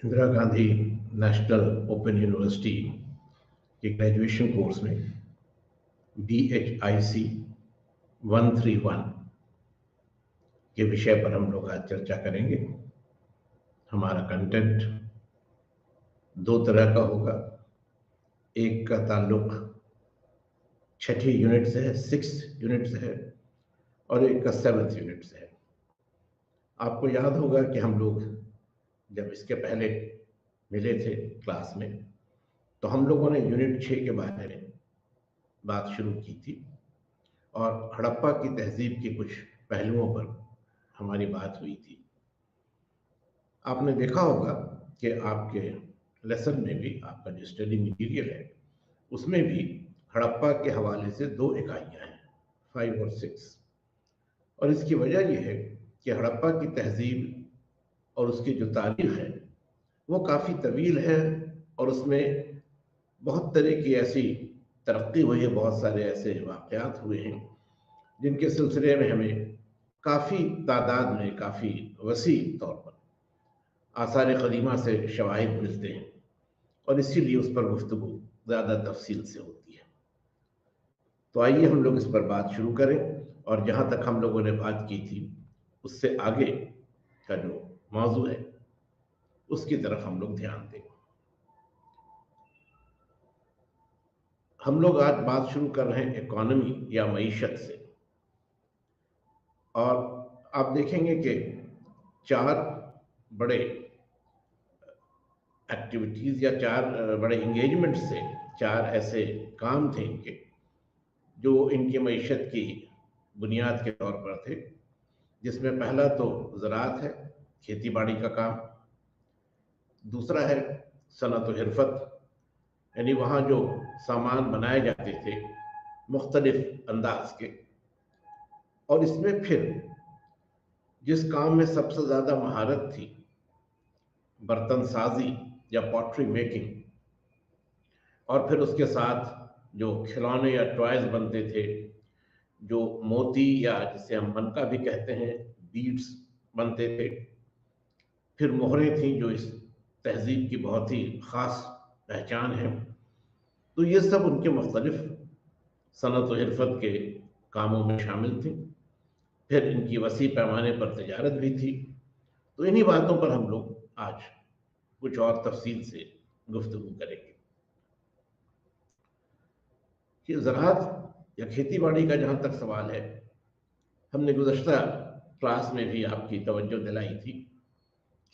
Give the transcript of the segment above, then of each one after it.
Indira Gandhi national open university के graduation course में BHIC 131 के विषय पर हम लोग आज चर्चा करेंगे। हमारा कंटेंट दो तरह का होगा। एक का ताल्लुक छठी यूनिट से है, 6th यूनिट से है, और एक का 7th यूनिट से है। आपको याद होगा कि हम लोग जब इसके पहले मिले थे क्लास में, तो हम लोगों ने यूनिट 6 के बारे में बात शुरू की थी और हड़प्पा की तहजीब के कुछ पहलुओं पर हमारी बात हुई थी। आपने देखा होगा कि आपके लेसन में भी, आपका जो स्टडी मटीरियल है उसमें भी हड़प्पा के हवाले से 2 इकाइयाँ हैं, 5 और 6। और इसकी वजह यह है कि हड़प्पा की तहजीब और उसकी जो तारीख है वो काफ़ी तवील है और उसमें बहुत तरह की ऐसी तरक्की हुई है, बहुत सारे ऐसे वाक़यात हुए हैं जिनके सिलसिले में हमें काफ़ी तादाद में, काफ़ी वसी तौर पर आसार क़दीमा से शवाहिद मिलते हैं और इसीलिए उस पर गुफ्तगू ज़्यादा तफसील से होती है। तो आइए हम लोग इस पर बात शुरू करें और जहाँ तक हम लोगों ने बात की थी उससे आगे का जो मौजू है उसकी तरफ हम लोग ध्यान दें। हम लोग आज बात शुरू कर रहे हैं इकोनॉमी या मईशत से, और आप देखेंगे कि 4 बड़े एक्टिविटीज़ या 4 बड़े इंगेजमेंट से, 4 ऐसे काम थे इनके जो इनकी मईशत की बुनियाद के तौर पर थे। जिसमें पहला तो ज़राअत है, खेती बाड़ी का काम। दूसरा है सनअत व हिरफत, यानी वहाँ जो सामान बनाए जाते थे मुख्तलिफ अंदाज के। और इसमें फिर जिस काम में सबसे ज़्यादा महारत थी, बर्तन साजी या पॉटरी मेकिंग, और फिर उसके साथ जो खिलौने या टॉयज बनते थे, जो मोती या जिसे हम मनका भी कहते हैं, बीड्स बनते थे। फिर मोहरें थीं जो इस तहजीब की बहुत ही ख़ास पहचान है। तो ये सब उनके मुख्तलिफ सनअत व हिरफत के कामों में शामिल थी। फिर इनकी वसी पैमाने पर तजारत भी थी। तो इन्हीं बातों पर हम लोग आज कुछ और तफसील से गुफ्तगू करेंगे कि ज़राअत या खेती बाड़ी का जहाँ तक सवाल है, हमने गुज़श्ता क्लास में भी आपकी तवज्जो दिलाई थी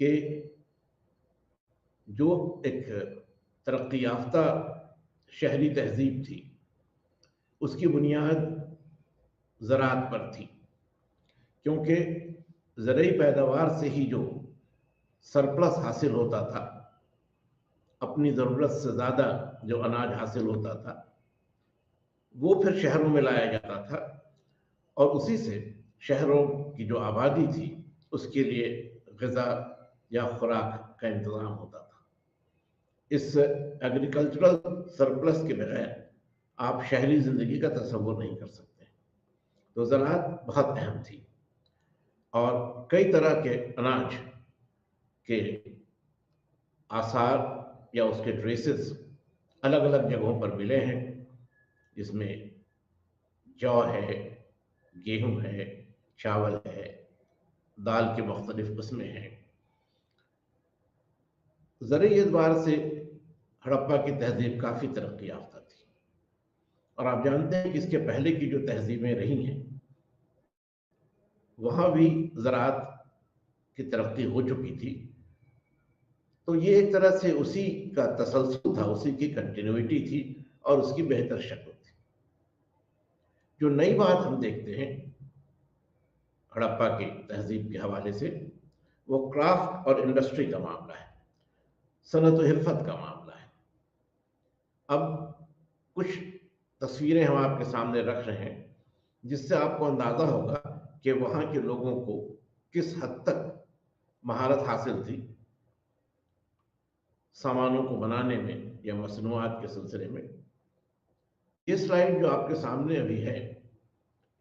कि जो एक तरक्की याफ्ता शहरी तहजीब थी उसकी बुनियाद ज़राअत पर थी, क्योंकि ज़रई पैदावार से ही जो सरप्लस हासिल होता था, अपनी ज़रूरत से ज़्यादा जो अनाज हासिल होता था, वो फिर शहरों में लाया जाता था और उसी से शहरों की जो आबादी थी उसके लिए ग़िज़ा या खुराक का इंतज़ाम होता था। इस एग्रीकल्चरल सरप्लस के बगैर आप शहरी ज़िंदगी का तसव्वुर नहीं कर सकते। तो ज़राअत बहुत अहम थी और कई तरह के अनाज के आसार या उसके ट्रेसेस अलग अलग जगहों पर मिले हैं, जिसमें जौ है, गेहूं है, चावल है, दाल के मुख्तलिफ किस्में हैं। ज़रिए एतबार से हड़प्पा की तहजीब काफ़ी तरक्की याफ्ता थी और आप जानते हैं कि इसके पहले की जो तहजीबें रही हैं वहाँ भी ज़राअत की तरक्की हो चुकी थी। तो ये एक तरह से उसी का तसलसल था, उसी की कंटिन्यूटी थी और उसकी बेहतर शक्ल थी। जो नई बात हम देखते हैं हड़प्पा की तहजीब के हवाले से, वो क्राफ्ट और इंडस्ट्री का मामला है, सनअत व हिरफत का मामला है। अब कुछ तस्वीरें हम आपके सामने रख रहे हैं जिससे आपको अंदाज़ा होगा कि वहाँ के लोगों को किस हद तक महारत हासिल थी सामानों को बनाने में या मसनूआत के सिलसिले में। ये स्लाइड जो आपके सामने अभी है,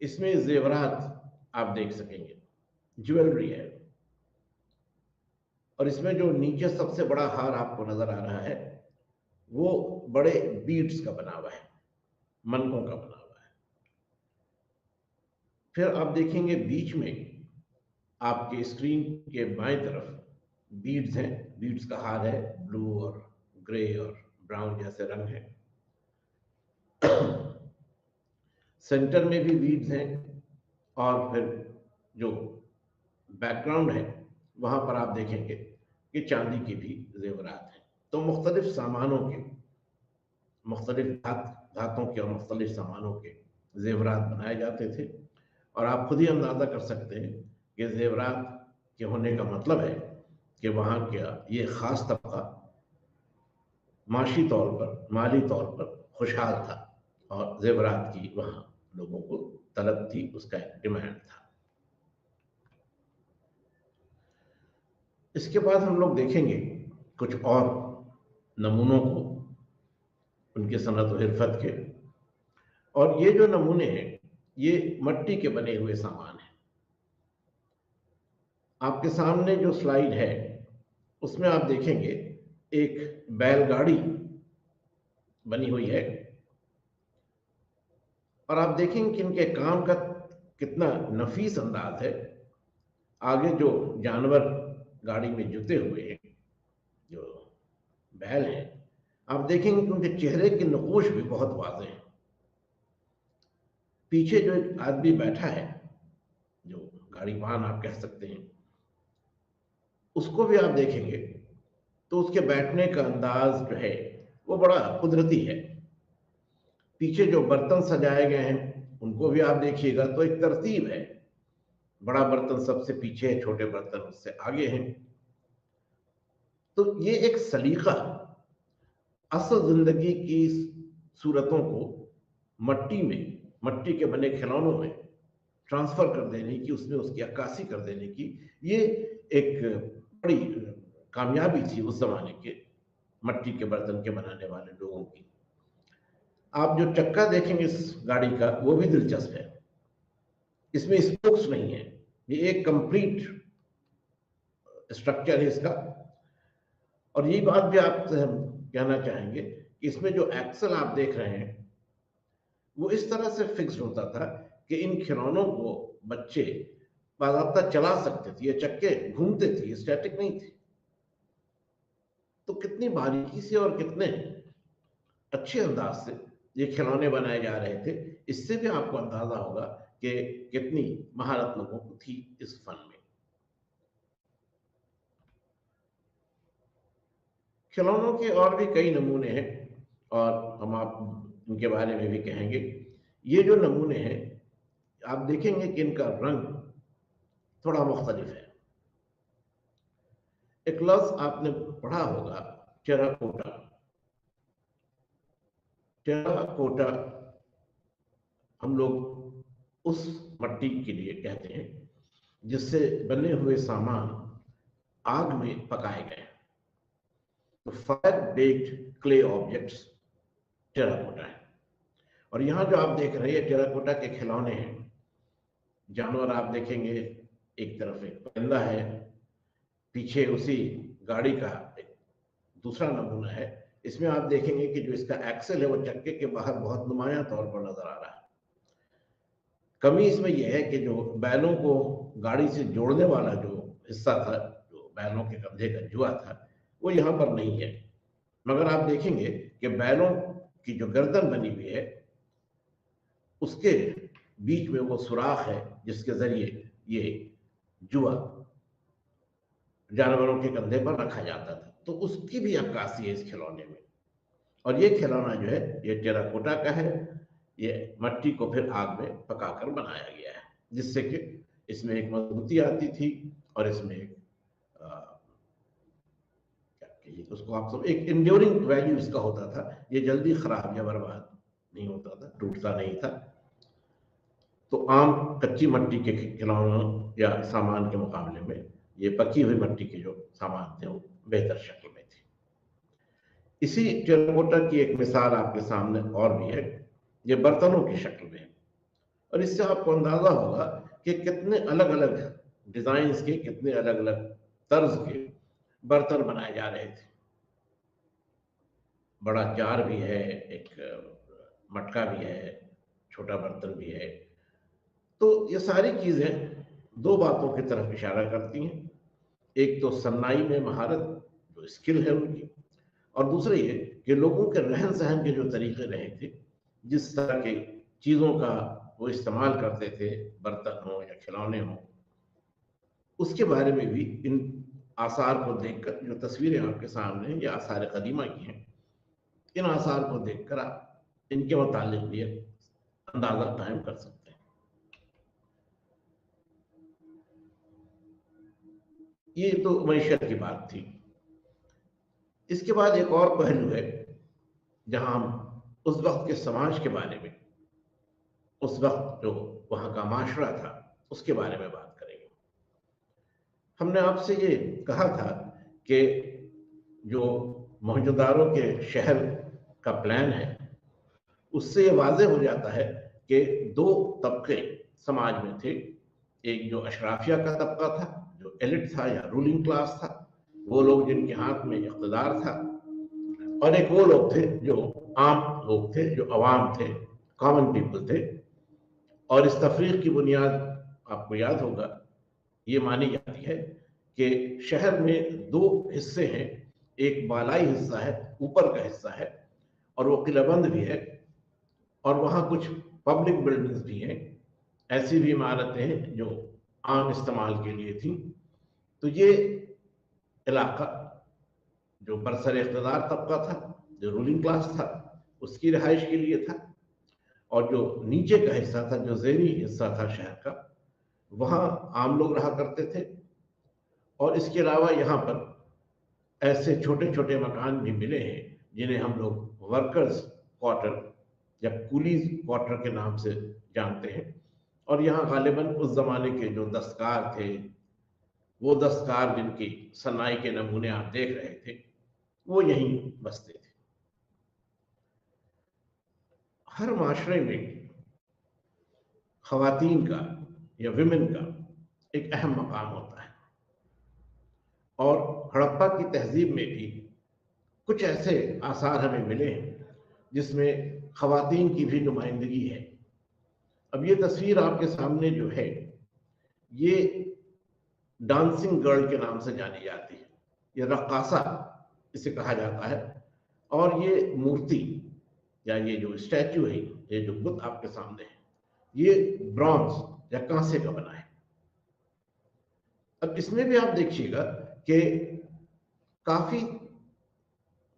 इसमें जेवरात आप देख सकेंगे, ज्वेलरी है। और इसमें जो नीचे सबसे बड़ा हार आपको नजर आ रहा है वो बड़े बीड्स का बना हुआ है, मनकों का बना हुआ है। फिर आप देखेंगे बीच में आपके स्क्रीन के बाएं तरफ बीड्स हैं, बीड्स का हार है, ब्लू और ग्रे और ब्राउन जैसे रंग है। सेंटर में भी बीड्स हैं और फिर जो बैकग्राउंड है वहां पर आप देखेंगे कि चांदी के भी जेवरात हैं। तो मुख्तलिफ सामानों के, मुख्तलिफ धातों के और मुख्तलिफ सामानों के जेवरात बनाए जाते थे। और आप खुद ही अंदाज़ा कर सकते हैं कि जेवरात के होने का मतलब है कि वहाँ का ये ख़ास तबका माशी तौर पर, माली तौर पर खुशहाल था और जेवरात की वहाँ लोगों को तलब थी, उसका एक डिमांड था। इसके बाद हम लोग देखेंगे कुछ और नमूनों को, उनके सनत और हिरफत के। और ये जो नमूने हैं ये मट्टी के बने हुए सामान हैं। आपके सामने जो स्लाइड है उसमें आप देखेंगे एक बैलगाड़ी बनी हुई है और आप देखेंगे कि इनके काम का कितना नफीस अंदाज है। आगे जो जानवर गाड़ी में जुते हुए हैं, जो बैल हैं, आप देखेंगे कि उनके चेहरे के नकूश भी बहुत वाज़ेह हैं। पीछे जो एक आदमी बैठा है, जो गाड़ीवान आप कह सकते हैं, उसको भी आप देखेंगे तो उसके बैठने का अंदाज जो है वो बड़ा कुदरती है। पीछे जो बर्तन सजाए गए हैं उनको भी आप देखिएगा तो एक तरतीब है, बड़ा बर्तन सबसे पीछे है, छोटे बर्तन उससे आगे हैं। तो ये एक सलीका असल जिंदगी की सूरतों को मट्टी में, मट्टी के बने खिलौनों में ट्रांसफर कर देने की, उसमें उसकी अक्कासी कर देने की, ये एक बड़ी कामयाबी थी उस जमाने के मट्टी के बर्तन के बनाने वाले लोगों की। आप जो चक्का देखेंगे इस गाड़ी का वो भी दिलचस्प है, इसमें स्पोक्स नहीं है, ये एक कंप्लीट स्ट्रक्चर है इसका। और यही बात भी आप कहना चाहेंगे कि इसमें जो एक्सल आप देख रहे हैं वो इस तरह से फिक्स्ड होता था कि इन खिलौनों को बच्चे बाकायदा चला सकते थे, ये चक्के घूमते थे, स्टैटिक नहीं थे। तो कितनी बारीकी से और कितने अच्छे अंदाज से ये खिलौने बनाए जा रहे थे, इससे भी आपको अंदाजा होगा कि कितनी महारत लोगों को थी इस फन में। खिलौनों के और भी कई नमूने हैं और हम आप इनके बारे में भी कहेंगे। ये जो नमूने हैं आप देखेंगे कि इनका रंग थोड़ा मुख्तलिफ है। एक लफ्ज आपने पढ़ा होगा, टेराकोटा। टेराकोटा हम लोग उस मट्टी के लिए कहते हैं जिससे बने हुए सामान आग में पकाए गए। तो fire baked clay objects terracotta है। और यहां जो आप देख रहे हैं टेराकोटा के खिलौने हैं, जानवर आप देखेंगे, एक तरफ एक परिंदा है, पीछे उसी गाड़ी का एक दूसरा नमूना है। इसमें आप देखेंगे कि जो इसका एक्सल है वो चक्के के बाहर बहुत नुमाया तौर पर नजर आ रहा है। कमी इसमें यह है कि जो बैलों को गाड़ी से जोड़ने वाला जो हिस्सा था, जो बैलों के कंधे का जुआ था, वो यहाँ पर नहीं है। मगर आप देखेंगे कि बैलों की जो गर्दन बनी हुई है उसके बीच में वो सुराख है जिसके जरिए ये जुआ जानवरों के कंधे पर रखा जाता था। तो उसकी भी अक्कासी है इस खिलौने में। और ये खिलौना जो है ये टेराकोटा का है, ये मट्टी को फिर आग में पकाकर बनाया गया है, जिससे कि इसमें एक मजबूती आती थी और इसमें एक क्या कहिए उसको आप सब, एक इंड्योरिंग वैल्यू इसका होता था। ये जल्दी खराब या बर्बाद नहीं होता था, टूटता नहीं था। तो आम कच्ची मट्टी के खिलौनों या सामान के मुकाबले में ये पकी हुई मट्टी के जो सामान थे वो बेहतर शक्ल में थे। इसी टेराकोटा की एक मिसाल आपके सामने और भी है, ये बर्तनों की शक्ल में है। और इससे आपको अंदाजा होगा कि कितने अलग अलग डिजाइन के, कितने अलग अलग तर्ज के बर्तन बनाए जा रहे थे। बड़ा जार भी है, एक मटका भी है, छोटा बर्तन भी है। तो ये सारी चीजें दो बातों की तरफ इशारा करती हैं। एक तो सन्नाई में महारत, जो स्किल है उनकी, और दूसरी ये कि लोगों के रहन सहन के जो तरीके रहे थे, जिस तरह के चीजों का वो इस्तेमाल करते थे, बर्तन हो या खिलौने हो, उसके बारे में भी इन आसार को देखकर, जो तस्वीरें आपके सामने हैं, ये आसार कदीमा की हैं, इन आसार को देखकर आप इनके मुतालिक भी अंदाजा कायम कर सकते हैं। ये तो मैशत की बात थी। इसके बाद एक और पहलू है जहां हम उस वक्त के समाज के बारे में, उस वक्त जो वहां का माशरा था, उसके बारे में बात करेंगे। हमने आपसे ये कहा था कि जो मोहनजोदारो के शहर का प्लान है, उससे ये वाज़ेह हो जाता है कि दो तबके समाज में थे। एक जो अशराफिया का तबका था, जो एलिट था या रूलिंग क्लास था, वो लोग जिनके हाथ में इक़्तिदार था, और एक वो लोग थे जो आम लोग थे, जो अवाम थे, कॉमन पीपल थे। और इस तफरीक की बुनियाद आपको याद होगा, ये मानी जाती है कि शहर में दो हिस्से हैं। एक बालाई हिस्सा है, ऊपर का हिस्सा है, और वो किलाबंद भी है, और वहां कुछ पब्लिक बिल्डिंग्स भी हैं, ऐसी भी इमारतें हैं जो आम इस्तेमाल के लिए थी। तो ये इलाका जो बरसर इक़्तिदार तबका था, जो रूलिंग क्लास था, उसकी रिहाइश के लिए था। और जो नीचे का हिस्सा था, जो ज़ेनी हिस्सा था शहर का, वहाँ आम लोग रहा करते थे। और इसके अलावा यहाँ पर ऐसे छोटे छोटे मकान भी मिले हैं जिन्हें हम लोग वर्कर्स क्वार्टर या कुलीज क्वार्टर के नाम से जानते हैं। और यहाँ गालिबन उस जमाने के जो दस्तकार थे, वो दस्तकार जिनकी सनाई के नमूने आप देख रहे थे, वो यहीं बसते थे। हर माशरे में खवातीन का या विमेन का एक अहम मकाम होता है, और हड़प्पा की तहजीब में भी कुछ ऐसे आसार हमें मिले हैं जिसमें खवातीन की भी नुमाइंदगी है। अब ये तस्वीर आपके सामने जो है, ये डांसिंग गर्ल के नाम से जानी जाती है, ये रक्कासा इसे कहा जाता है। और ये मूर्ति या ये जो स्टैचू है, ये जो बुत आपके सामने है, ये ब्रॉन्ज या कांसे का बना है। अब इसमें भी आप देखिएगा कि काफी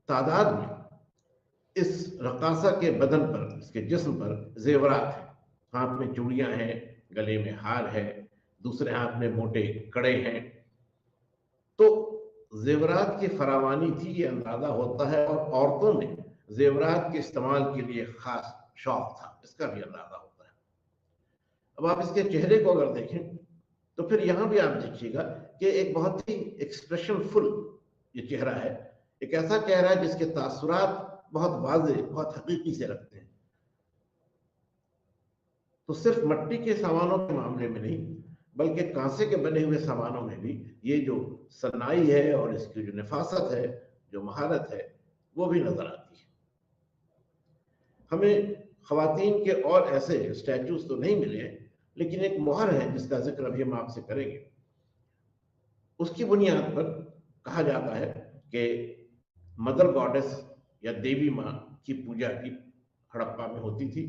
तादाद में इस रकासा के बदन पर, इसके जिस्म पर जेवरात हैं। हाथ में चूड़ियां हैं, गले में हार है, दूसरे हाथ में मोटे कड़े हैं। तो जेवरात की फरावानी थी, ये अंदाजा होता है। और औरतों में जेवरात के इस्तेमाल के लिए खास शौक था, इसका भी अंदाजा होता है। अब आप इसके चेहरे को अगर देखें तो फिर यहां भी आप देखिएगा कि एक बहुत ही एक्सप्रेशन फुल ये चेहरा है। एक ऐसा चेहरा है जिसके तासुरात बहुत वाजे, बहुत हकीकी से लगते हैं। तो सिर्फ मिट्टी के सामानों के मामले में नहीं, बल्कि कांसे के बने हुए सामानों में भी ये जो सनाई है और इसकी जो नफासत है, जो महारत है, वो भी नजर आती है। हमें खवातीन के और ऐसे स्टैचूज तो नहीं मिले हैं, लेकिन एक मोहर है जिसका जिक्र अभी हम आपसे करेंगे। उसकी बुनियाद पर कहा जाता है कि मदर गॉडेस या देवी माँ की पूजा की हड़प्पा में होती थी।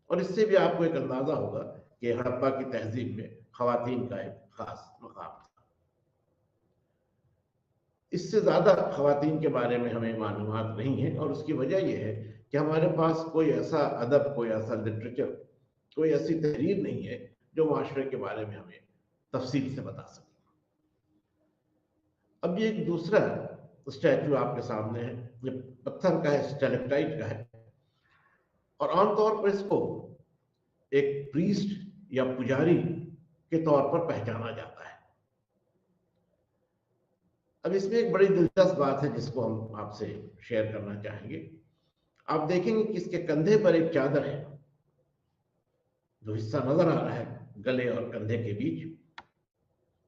और इससे भी आपको एक अंदाजा होगा कि हड़प्पा की तहजीब में खवातीन का एक खास मकाम था। इससे ज्यादा खवातीन के बारे में हमें मालूमात नहीं है, और उसकी वजह यह है कि हमारे पास कोई ऐसा अदब, कोई ऐसा लिटरेचर, कोई ऐसी तहरीर नहीं है जो माशरे के बारे में हमें तफसील से बता सके। अब ये एक दूसरा स्टैचू आपके सामने है, ये पत्थर का है, स्टेलेक्टाइट का है, और आमतौर पर इसको एक प्रीस्ट या पुजारी के तौर पर पहचाना जाता है। अब इसमें एक बड़ी दिलचस्प बात है जिसको हम आपसे शेयर करना चाहेंगे। आप देखेंगे कि इसके कंधे पर एक चादर है, जो हिस्सा नजर आ रहा है गले और कंधे के बीच,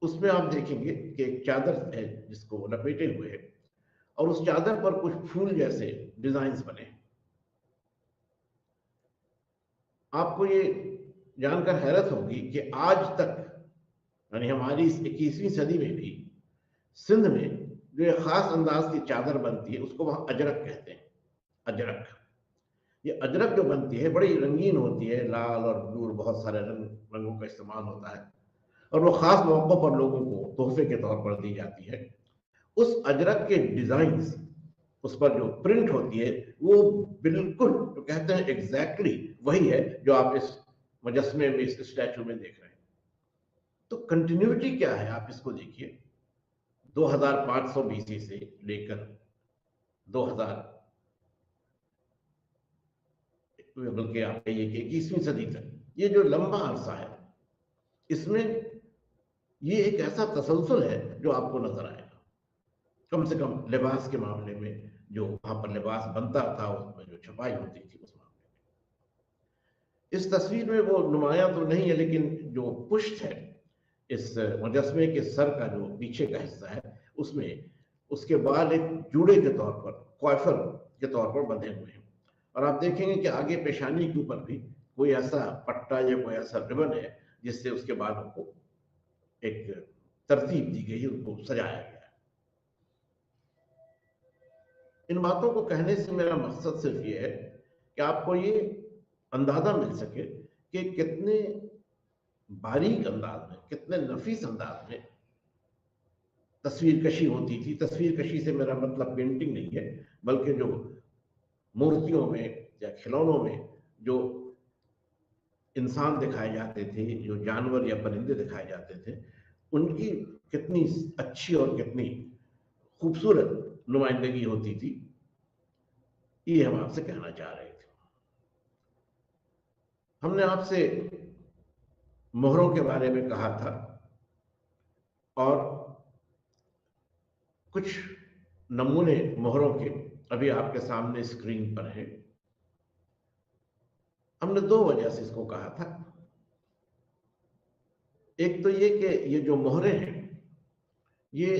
उसमें आप देखेंगे कि एक चादर है जिसको लपेटे हुए है और उस चादर पर कुछ फूल जैसे डिजाइन्स बने हैं। आपको ये जानकर हैरत होगी कि आज तक यानी हमारी इस 21वीं सदी में भी सिंध में जो एक खास अंदाज की चादर बनती है उसको वहां अजरक कहते हैं। अजरक, ये अजरक जो बनती है बड़ी रंगीन होती है, लाल और ब्लू, बहुत सारे रंगों का इस्तेमाल होता है और वो खास मौकों पर लोगों को तोहफे के तौर पर दी जाती है। उस अजरक के डिजाइन्स, उस पर जो प्रिंट होती है वो बिल्कुल जो कहते हैं एग्जैक्टली वही है जो आप इस मुजस्मे में, इस स्टैचू में देख रहे हैं। तो कंटिन्यूटी क्या है आप इसको देखिए। 2500 बीसी से लेकर 2000, बल्कि आप कहिए कि 21वीं सदी तक ये जो लंबा अरसा है, इसमें ये एक ऐसा तसलसल है जो आपको नजर आएगा। कम से कम लिबास के मामले में जो वहां पर लिबास बनता था, उसमें जो छपाई होती थी उस मामले में। इस तस्वीर में वो नुमाया तो नहीं है, लेकिन जो पुष्ट है इस मुजस्मे के सर का जो पीछे का हिस्सा है उसमें उसके बाल एक जूड़े के तौर पर, क्वाइफर के तौर पर बंधे हुए हैं। और आप देखेंगे कि आगे पेशानी के ऊपर भी कोई ऐसा पट्टा या कोई ऐसा रिबन है जिससे उसके बालों को एक तरतीब दी गई, उनको सजाया गया है। इन बातों को कहने से मेरा मकसद सिर्फ ये है कि आपको ये अंदाजा मिल सके कि कितने बारीक अंदाज में, कितने नफीस अंदाज में तस्वीर कशी होती थी। तस्वीर कशी से मेरा मतलब पेंटिंग नहीं है, बल्कि जो मूर्तियों में या खिलौनों में जो इंसान दिखाए जाते थे, जो जानवर या परिंदे दिखाए जाते थे, उनकी कितनी अच्छी और कितनी खूबसूरत नुमाइंदगी होती थी, ये हम आपसे कहना चाह रहे थे। हमने आपसे मोहरों के बारे में कहा था और कुछ नमूने मोहरों के अभी आपके सामने स्क्रीन पर हैं। हमने दो वजह से इसको कहा था। एक तो ये कि ये जो मोहरे हैं ये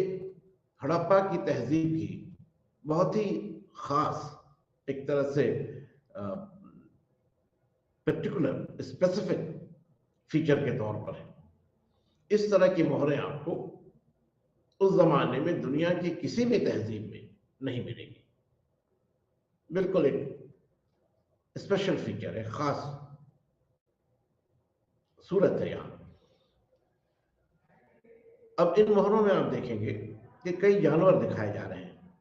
हड़प्पा की तहजीब की बहुत ही खास, एक तरह से पर्टिकुलर स्पेसिफिक फीचर के तौर पर है। इस तरह की मोहरें आपको उस जमाने में दुनिया की किसी भी तहजीब में नहीं मिलेगी। बिल्कुल एक स्पेशल फीचर है, खास सूरत है यहां। अब इन मोहरों में आप देखेंगे कि कई जानवर दिखाए जा रहे हैं।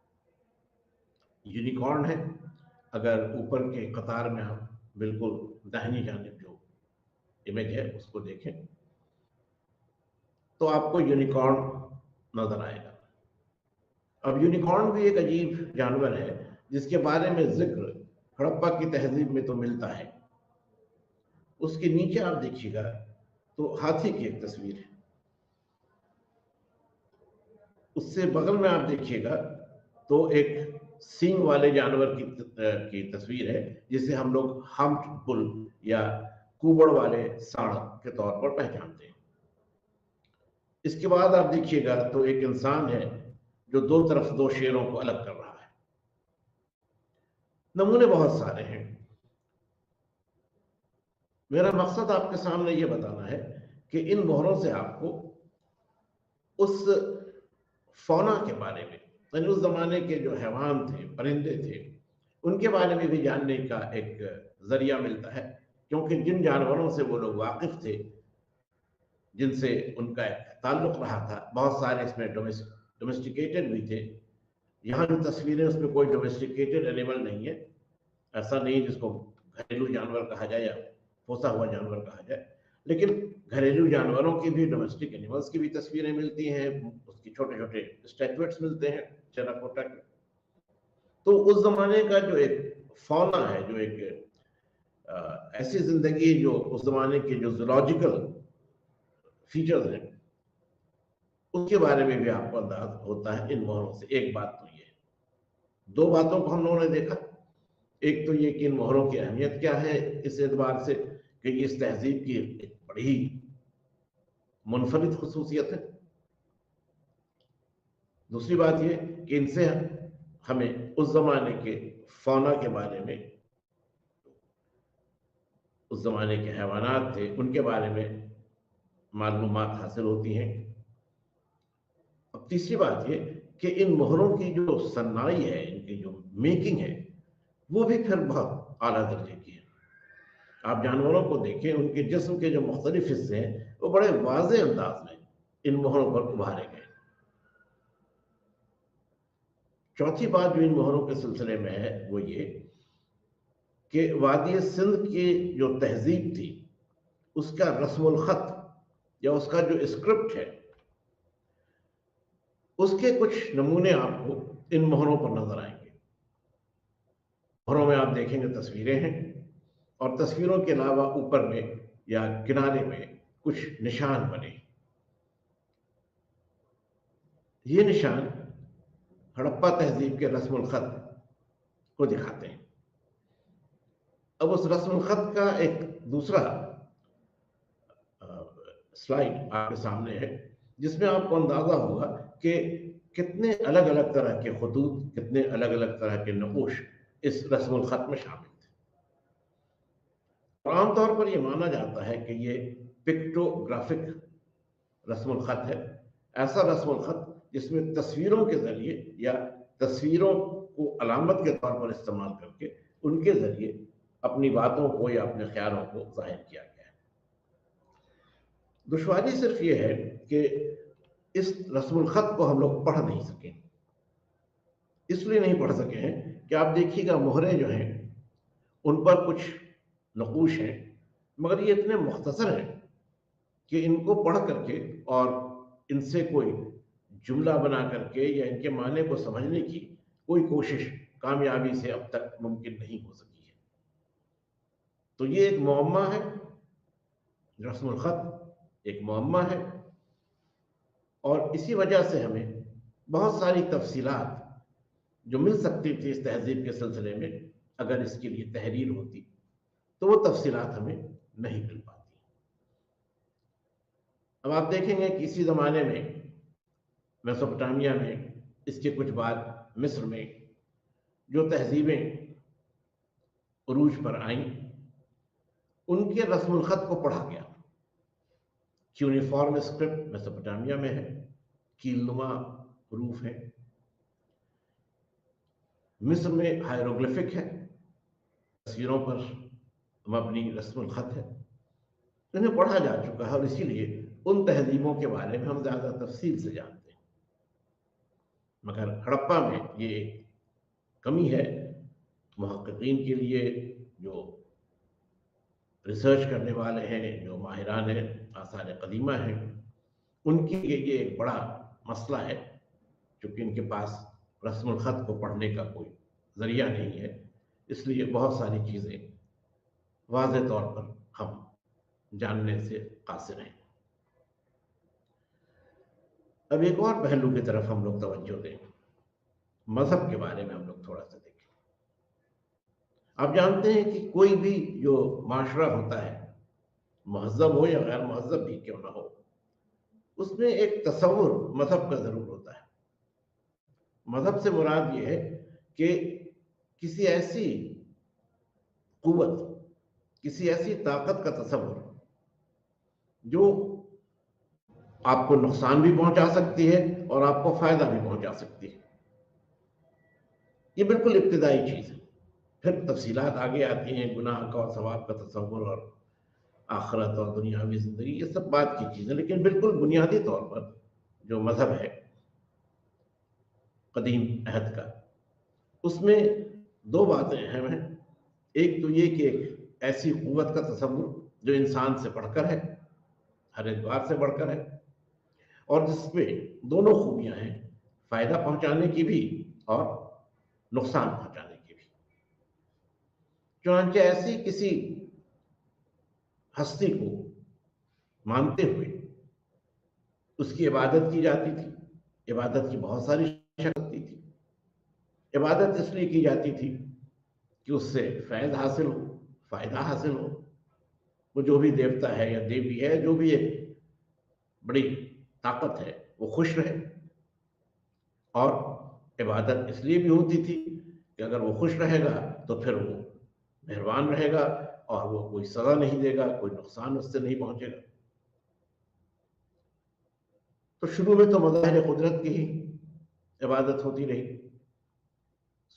यूनिकॉर्न है, अगर ऊपर के कतार में आप बिल्कुल दाहिनी जानिब जो इमेज है उसको देखें तो आपको यूनिकॉर्न नजर आएगा। अब यूनिकॉर्न भी एक अजीब जानवर है जिसके बारे में जिक्र हड़प्पा की तहजीब में तो मिलता है। उसके नीचे आप देखिएगा तो हाथी की एक तस्वीर है, उससे बगल में आप देखिएगा तो एक सींग वाले जानवर की तस्वीर है जिसे हम लोग हम्प्ड बुल या कुबड़ वाले सांड के तौर पर पहचानते हैं। इसके बाद आप देखिएगा तो एक इंसान है जो दो तरफ दो शेरों को अलग कर रहा है। नमूने बहुत सारे हैं। मेरा मकसद आपके सामने ये बताना है कि इन मोहरों से आपको उस फौना के बारे में, यानी उस जमाने के जो हैवान थे, परिंदे थे, उनके बारे में भी जानने का एक जरिया मिलता है। क्योंकि जिन जानवरों से वो लोग वाकिफ थे, जिनसे उनका एक ताल्लुक रहा था, बहुत सारे इसमें डोमेस्टिकेटेड भी थे। यहाँ जो तस्वीरें उसमें कोई डोमेस्टिकेटेड एनिमल नहीं है, ऐसा नहीं जिसको घरेलू जानवर कहा जाए या पोसा हुआ जानवर कहा जाए। लेकिन घरेलू जानवरों की भी, डोमेस्टिक एनिमल्स की भी तस्वीरें मिलती हैं, उसकी छोटे छोटे स्टैचुएट्स मिलते हैं टेराकोटा के। तो उस जमाने का जो एक फौना है, जो एक ऐसी जिंदगी जो उस जमाने के जो जूलॉजिकल फीचर्स हैं, उसके बारे में भी आपको अंदाज होता है इन मोहरों से। एक बात तो ये, दो बातों को हम लोगों ने देखा। एक तो ये कि इन मोहरों की अहमियत क्या है इस एतबार से कि इस तहजीब की एक बड़ी मुनफरिद खसूसियत है। दूसरी बात ये कि इनसे हमें उस जमाने के फौना के बारे में, उस जमाने के हैवानात थे उनके बारे में मालूमात हासिल होती हैं। अब तीसरी बात ये कि इन मोहरों की जो सन्नाई है, इनकी जो मेकिंग है, वो भी फिर बहुत आला दर्जे की है। आप जानवरों को देखें, उनके जिस्म के जो मुख्तलिफ हिस्से हैं वो बड़े वाज़ेह अंदाज में इन मोहरों पर उभारे गए। चौथी बात जो इन मोहरों के सिलसिले में है वो ये कि वादी सिंध की जो तहजीब थी उसका रस्मुल खत या उसका जो स्क्रिप्ट है, उसके कुछ नमूने आपको इन मोहरों पर नजर आएंगे। मोहरों में आप देखेंगे तस्वीरें हैं, और तस्वीरों के अलावा ऊपर में या किनारे में कुछ निशान बने। ये निशान हड़प्पा तहजीब के रस्मुल खत को दिखाते हैं। अब उस रस्मुल खत का एक दूसरा स्लाइड आपके सामने है, जिसमें आपको अंदाजा होगा कि कितने अलग अलग तरह के खतूत, कितने अलग अलग तरह के नक़ूश इस रस्मुल खत में शामिल थे। और आमतौर पर यह माना जाता है कि ये पिक्टोग्राफिक रस्मुल खत है, ऐसा रस्मुल खत जिसमें तस्वीरों के जरिए या तस्वीरों को अलामत के तौर पर इस्तेमाल करके उनके जरिए अपनी बातों को या अपने ख्यालों को जाहिर किया गया है। दुश्वारी सिर्फ ये है कि इस रस्मुल खत को हम लोग पढ़ नहीं सके। इसलिए नहीं पढ़ सके हैं कि आप देखिएगा मोहरें जो हैं उन पर कुछ नक़ूश हैं, मगर ये इतने मुख्तसर हैं कि इनको पढ़ करके और इनसे कोई जुमला बना करके या इनके माने को समझने की कोई कोशिश कामयाबी से अब तक मुमकिन नहीं हो सकी है। तो ये एक मुअम्मा है, रस्मुल खत एक मुअम्मा है, और इसी वजह से हमें बहुत सारी तफसीलात जो मिल सकती थी इस तहजीब के सिलसिले में, अगर इसके लिए तहरीर होती तो वो तफसीलात हमें नहीं मिल पाती। अब आप देखेंगे कि इसी ज़माने में मेसोपोटामिया में, इसके कुछ बाद मिस्र में जो तहजीबें उरूज पर आईं, उनके रस्मुल खत को पढ़ा गया। यूनिफॉर्म स्क्रिप्ट मेसोपोटामिया में है, कीलनुमा हरूफ है। मिस्र में हायरोग्लिफिक है, तस्वीरों पर मबनी रस्मुल खत है। इन्हें पढ़ा जा चुका है और इसीलिए उन तहजीबों के बारे में हम ज़्यादा तफसील से जानते हैं। मगर हड़प्पा में ये एक कमी है। मुहक्किकीन के लिए, जो रिसर्च करने वाले हैं, जो माहिरान आसार कदीमा हैं, उनके लिए ये एक बड़ा मसला है, क्योंकि इनके पास रस्मुल खत को पढ़ने का कोई ज़रिया नहीं है। इसलिए बहुत सारी चीज़ें वाज़ेह तौर पर हम जानने से कासिर हैं। अब एक और पहलू की तरफ हम लोग तवज्जो दें, मजहब के बारे में हम लोग थोड़ा सा देखें। आप जानते हैं कि कोई भी जो माशरा होता है, महज़ब हो या गैर महज़ब भी क्यों ना हो, उसमें एक तसव्वुर मजहब का जरूर होता है। मजहब से मुराद ये है कि किसी ऐसी कुव्वत, किसी ऐसी ताकत का तसव्वुर जो आपको नुकसान भी पहुंचा सकती है और आपको फायदा भी पहुंचा सकती है। ये बिल्कुल इब्तिदाई चीज है। फिर तफसीलात आगे आती हैं, गुनाह का और सवाब का तसव्वुर और आखिरत और दुनियावी जिंदगी, ये सब बात की चीजें। लेकिन बिल्कुल बुनियादी तौर पर जो मजहब है कदीम अहद का, उसमें दो बातें अहम हैं। एक तो ये कि एक ऐसी कुव्वत का तसव्वुर जो इंसान से बढ़कर है, हर एतबार से बढ़कर है, और जिसपे दोनों खूबियां हैं, फायदा पहुंचाने की भी और नुकसान पहुंचाने की भी। चुनांचे ऐसी किसी हस्ती को मानते हुए उसकी इबादत की जाती थी। इबादत की बहुत सारी शक्ति थी। इबादत इसलिए की जाती थी कि उससे फैज़ हासिल हो, फायदा हासिल हो। वो जो भी देवता है या देवी है, जो भी एक बड़ी ताकत है, वो खुश रहे। और इबादत इसलिए भी होती थी कि अगर वो खुश रहेगा तो फिर वो मेहरबान रहेगा और वो कोई सज़ा नहीं देगा, कोई नुकसान उससे नहीं पहुंचेगा। तो शुरू में तो मज़ाहिर कुदरत की ही इबादत होती रही।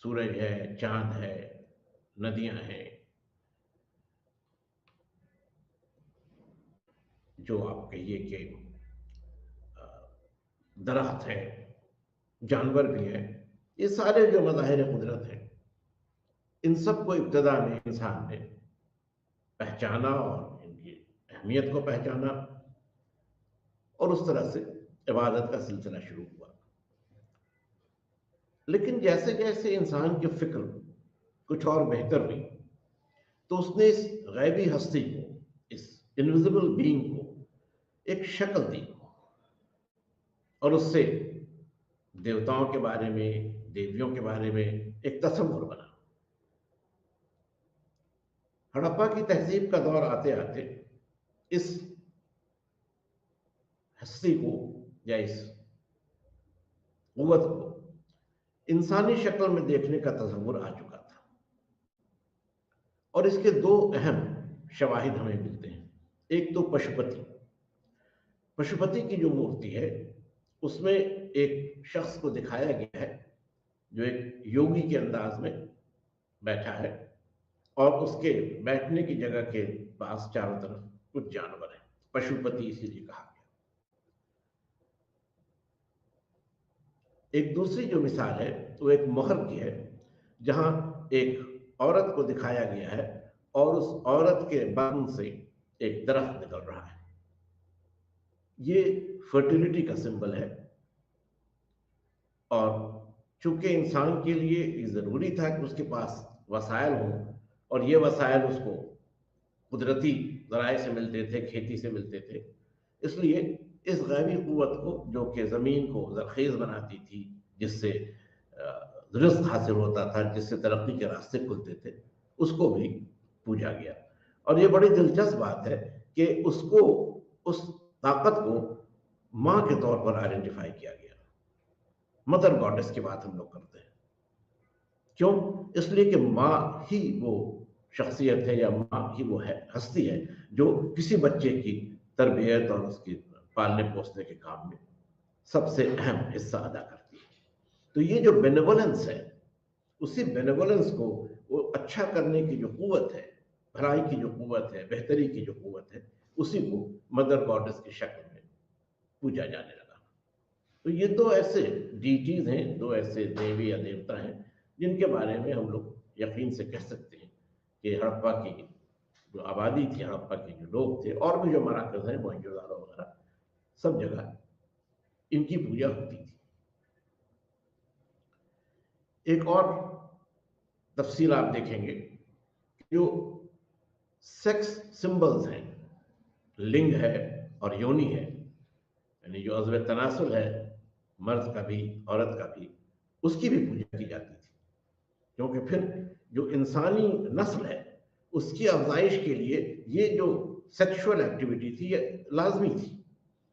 सूरज है, चांद है, नदियां हैं, जो आप कहिए कि दरख्त है, जानवर भी हैं, ये सारे जो मज़ाहिर कुदरत हैं, इन सबको इब्तदा में इंसान ने पहचाना और इनकी अहमियत को पहचाना और उस तरह से इबादत का सिलसिला शुरू हुआ। लेकिन जैसे जैसे इंसान की फिक्र कुछ और बेहतर हुई, तो उसने इस गैबी हस्ती को, इस इनविजिबल बीइंग को एक शक्ल दी और उससे देवताओं के बारे में, देवियों के बारे में एक तस्वुर बना। हड़प्पा की तहजीब का दौर आते आते इस हस्ती को या इस कुव्वत को इंसानी शक्ल में देखने का तस्वुर आ चुका था और इसके दो अहम शवाहिद हमें मिलते हैं। एक तो पशुपति, पशुपति की जो मूर्ति है उसमें एक शख्स को दिखाया गया है जो एक योगी के अंदाज में बैठा है और उसके बैठने की जगह के पास चारों तरफ कुछ जानवर हैं। पशुपति इसीलिए कहा गया। एक दूसरी जो मिसाल है वो एक मोहर की है, जहां एक औरत को दिखाया गया है और उस औरत के बदन से एक दरख्त निकल रहा है। ये फर्टिलिटी का सिंबल है और चूंकि इंसान के लिए ये जरूरी था कि उसके पास वसायल हों और ये वसायल उसको कुदरती ज़राए से मिलते थे, खेती से मिलते थे, इसलिए इस गैबी कुव्वत को, जो कि ज़मीन को ज़रख़ेज़ बनाती थी, जिससे रिज़्क़ हासिल होता था, जिससे तरक्की के रास्ते खुलते थे, उसको भी पूजा गया। और ये बड़ी दिलचस्प बात है कि उसको, उस ताकत को माँ के तौर पर आइडेंटिफाई किया गया। मदर गॉडेस की बात हम लोग करते हैं। क्यों? इसलिए कि माँ ही वो शख्सियत है या माँ ही वो है, हस्ती है जो किसी बच्चे की तरबियत और उसकी पालने पोसने के काम में सबसे अहम हिस्सा अदा करती है। तो ये जो बेनेवोलेंस है, उसी बेनेवोलेंस को, वो अच्छा करने की जो कुव्वत है, भलाई की जो कुव्वत है, बेहतरी की जो कुव्वत है, उसी को मदर गॉडेस की शक्ल में पूजा जाने लगा। तो ये दो ऐसे डीटीज हैं, दो ऐसे देवी या देवता हैं जिनके बारे में हम लोग यकीन से कह सकते हैं कि हड़प्पा की जो आबादी थी, हड़प्पा के जो लोग थे और भी जो मराकज़ हैं, मोहनजोदारो वगैरह, सब जगह इनकी पूजा होती थी। एक और तफसील आप देखेंगे, जो सेक्स सिंबल्स हैं, लिंग है और योनि है, यानी जो अज़्व तनासुल है, मर्द का भी औरत का भी, उसकी भी पूजा की जाती थी। क्योंकि फिर जो इंसानी नस्ल है उसकी अफजाइश के लिए ये जो सेक्सुअल एक्टिविटी थी ये लाजमी थी।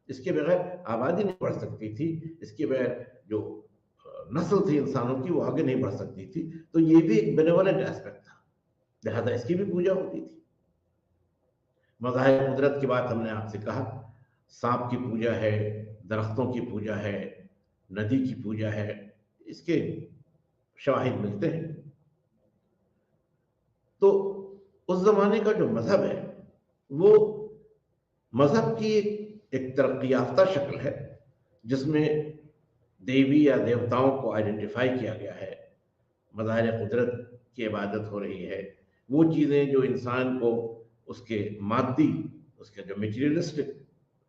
इसके बगैर आबादी नहीं बढ़ सकती थी, इसके बगैर जो नस्ल थी इंसानों की वो आगे नहीं बढ़ सकती थी। तो ये भी एक बेनेवलेंट एस्पेक्ट था, लिहाजा इसकी भी पूजा होती थी। मज़ाहिर कुदरत की बात हमने आपसे कहा, सांप की पूजा है, दरख्तों की पूजा है, नदी की पूजा है, इसके शवाहिद मिलते हैं। तो उस जमाने का जो मजहब है वो मजहब की एक तरक्की याफ्ता शक्ल है, जिसमें देवी या देवताओं को आइडेंटिफाई किया गया है, मज़ाहिर कुदरत की इबादत हो रही है। वो चीज़ें जो इंसान को उसके मादी, उसके जो मटीरियलिस्टिक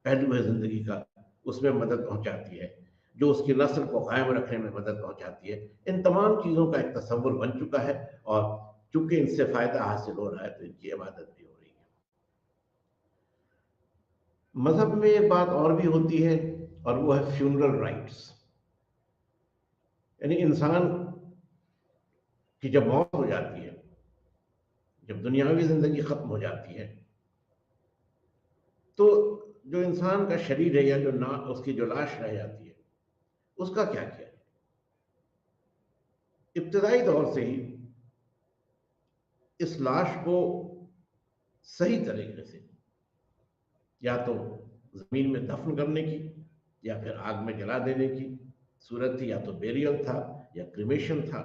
पहलू है ज़िंदगी का, उसमें मदद पहुंचाती है, जो उसकी नस्ल को कायम रखने में मदद पहुंचाती है, इन तमाम चीज़ों का एक तस्वुर बन चुका है और चूंकि इनसे फ़ायदा हासिल हो रहा है तो इनकी इबादत भी हो रही है। मज़हब में एक बात और भी होती है और वो है फ्यूनरल राइट्स, यानी इंसान की जब मौत हो जाती है, जब दुनियावी ज़िंदगी ख़त्म हो जाती है, तो जो इंसान का शरीर है या जो ना उसकी जो लाश रह जाती है, उसका क्या किया जाए? इब्तदाई दौर से ही इस लाश को सही तरीके से या तो जमीन में दफन करने की या फिर आग में जला देने की सूरत थी, या तो बेरियल था या क्रिमेशन था।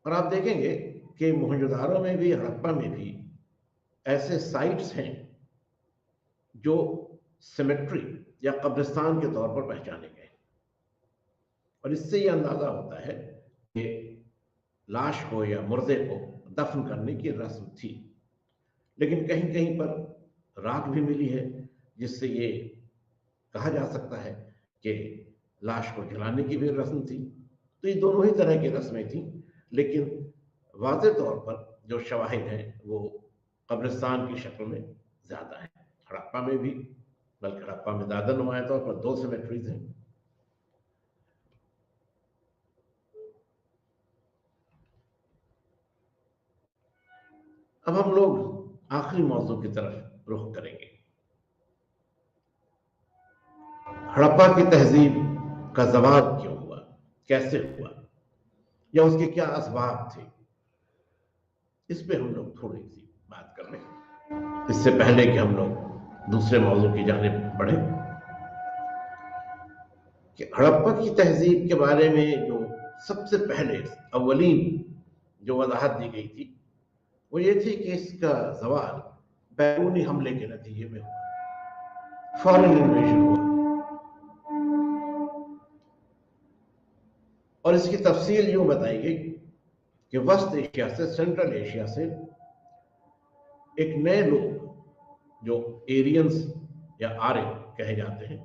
और आप देखेंगे कि मोहनजोदारो में भी, हड़प्पा में भी ऐसे साइट्स हैं जो सिमेट्री या कब्रिस्तान के तौर पर पहचाने गए, और इससे यह अंदाजा होता है कि लाश को या मुर्दे को दफन करने की रस्म थी। लेकिन कहीं कहीं पर राख भी मिली है, जिससे ये कहा जा सकता है कि लाश को जलाने की भी रस्म थी। तो ये दोनों ही तरह की रस्में थी, लेकिन वाज़ेह तौर पर जो शवाहिद हैं वो कब्रिस्तान की शक्ल में ज़्यादा है। हड़प्पा में भी, बल्कि हड़प्पा में ज़्यादा नुमाया तौर पर 2 सिमेट्रीज हैं। अब हम लोग आखिरी मौजू की तरफ रुख करेंगे। हड़प्पा की तहजीब का ज़वाल क्यों हुआ, कैसे हुआ, या उसके क्या असबाब थे, इस पे हम लोग थोड़ी सी बात कर लें, इससे पहले कि हम लोग दूसरे मौजू की जानिब बढ़े। कि हड़प्पा की तहजीब के बारे में जो सबसे पहले अव्वलीन जो वजाहत दी गई थी वो ये थी कि इसका ज़वाल बैरूनी हमले के नतीजे में हुआ, फॉरेन इन्वेजन हुआ। और इसकी तफसील यूं बताई गई कि वस्त एशिया से, सेंट्रल एशिया से एक नए लोग जो एरियंस या आर्य कहे जाते हैं,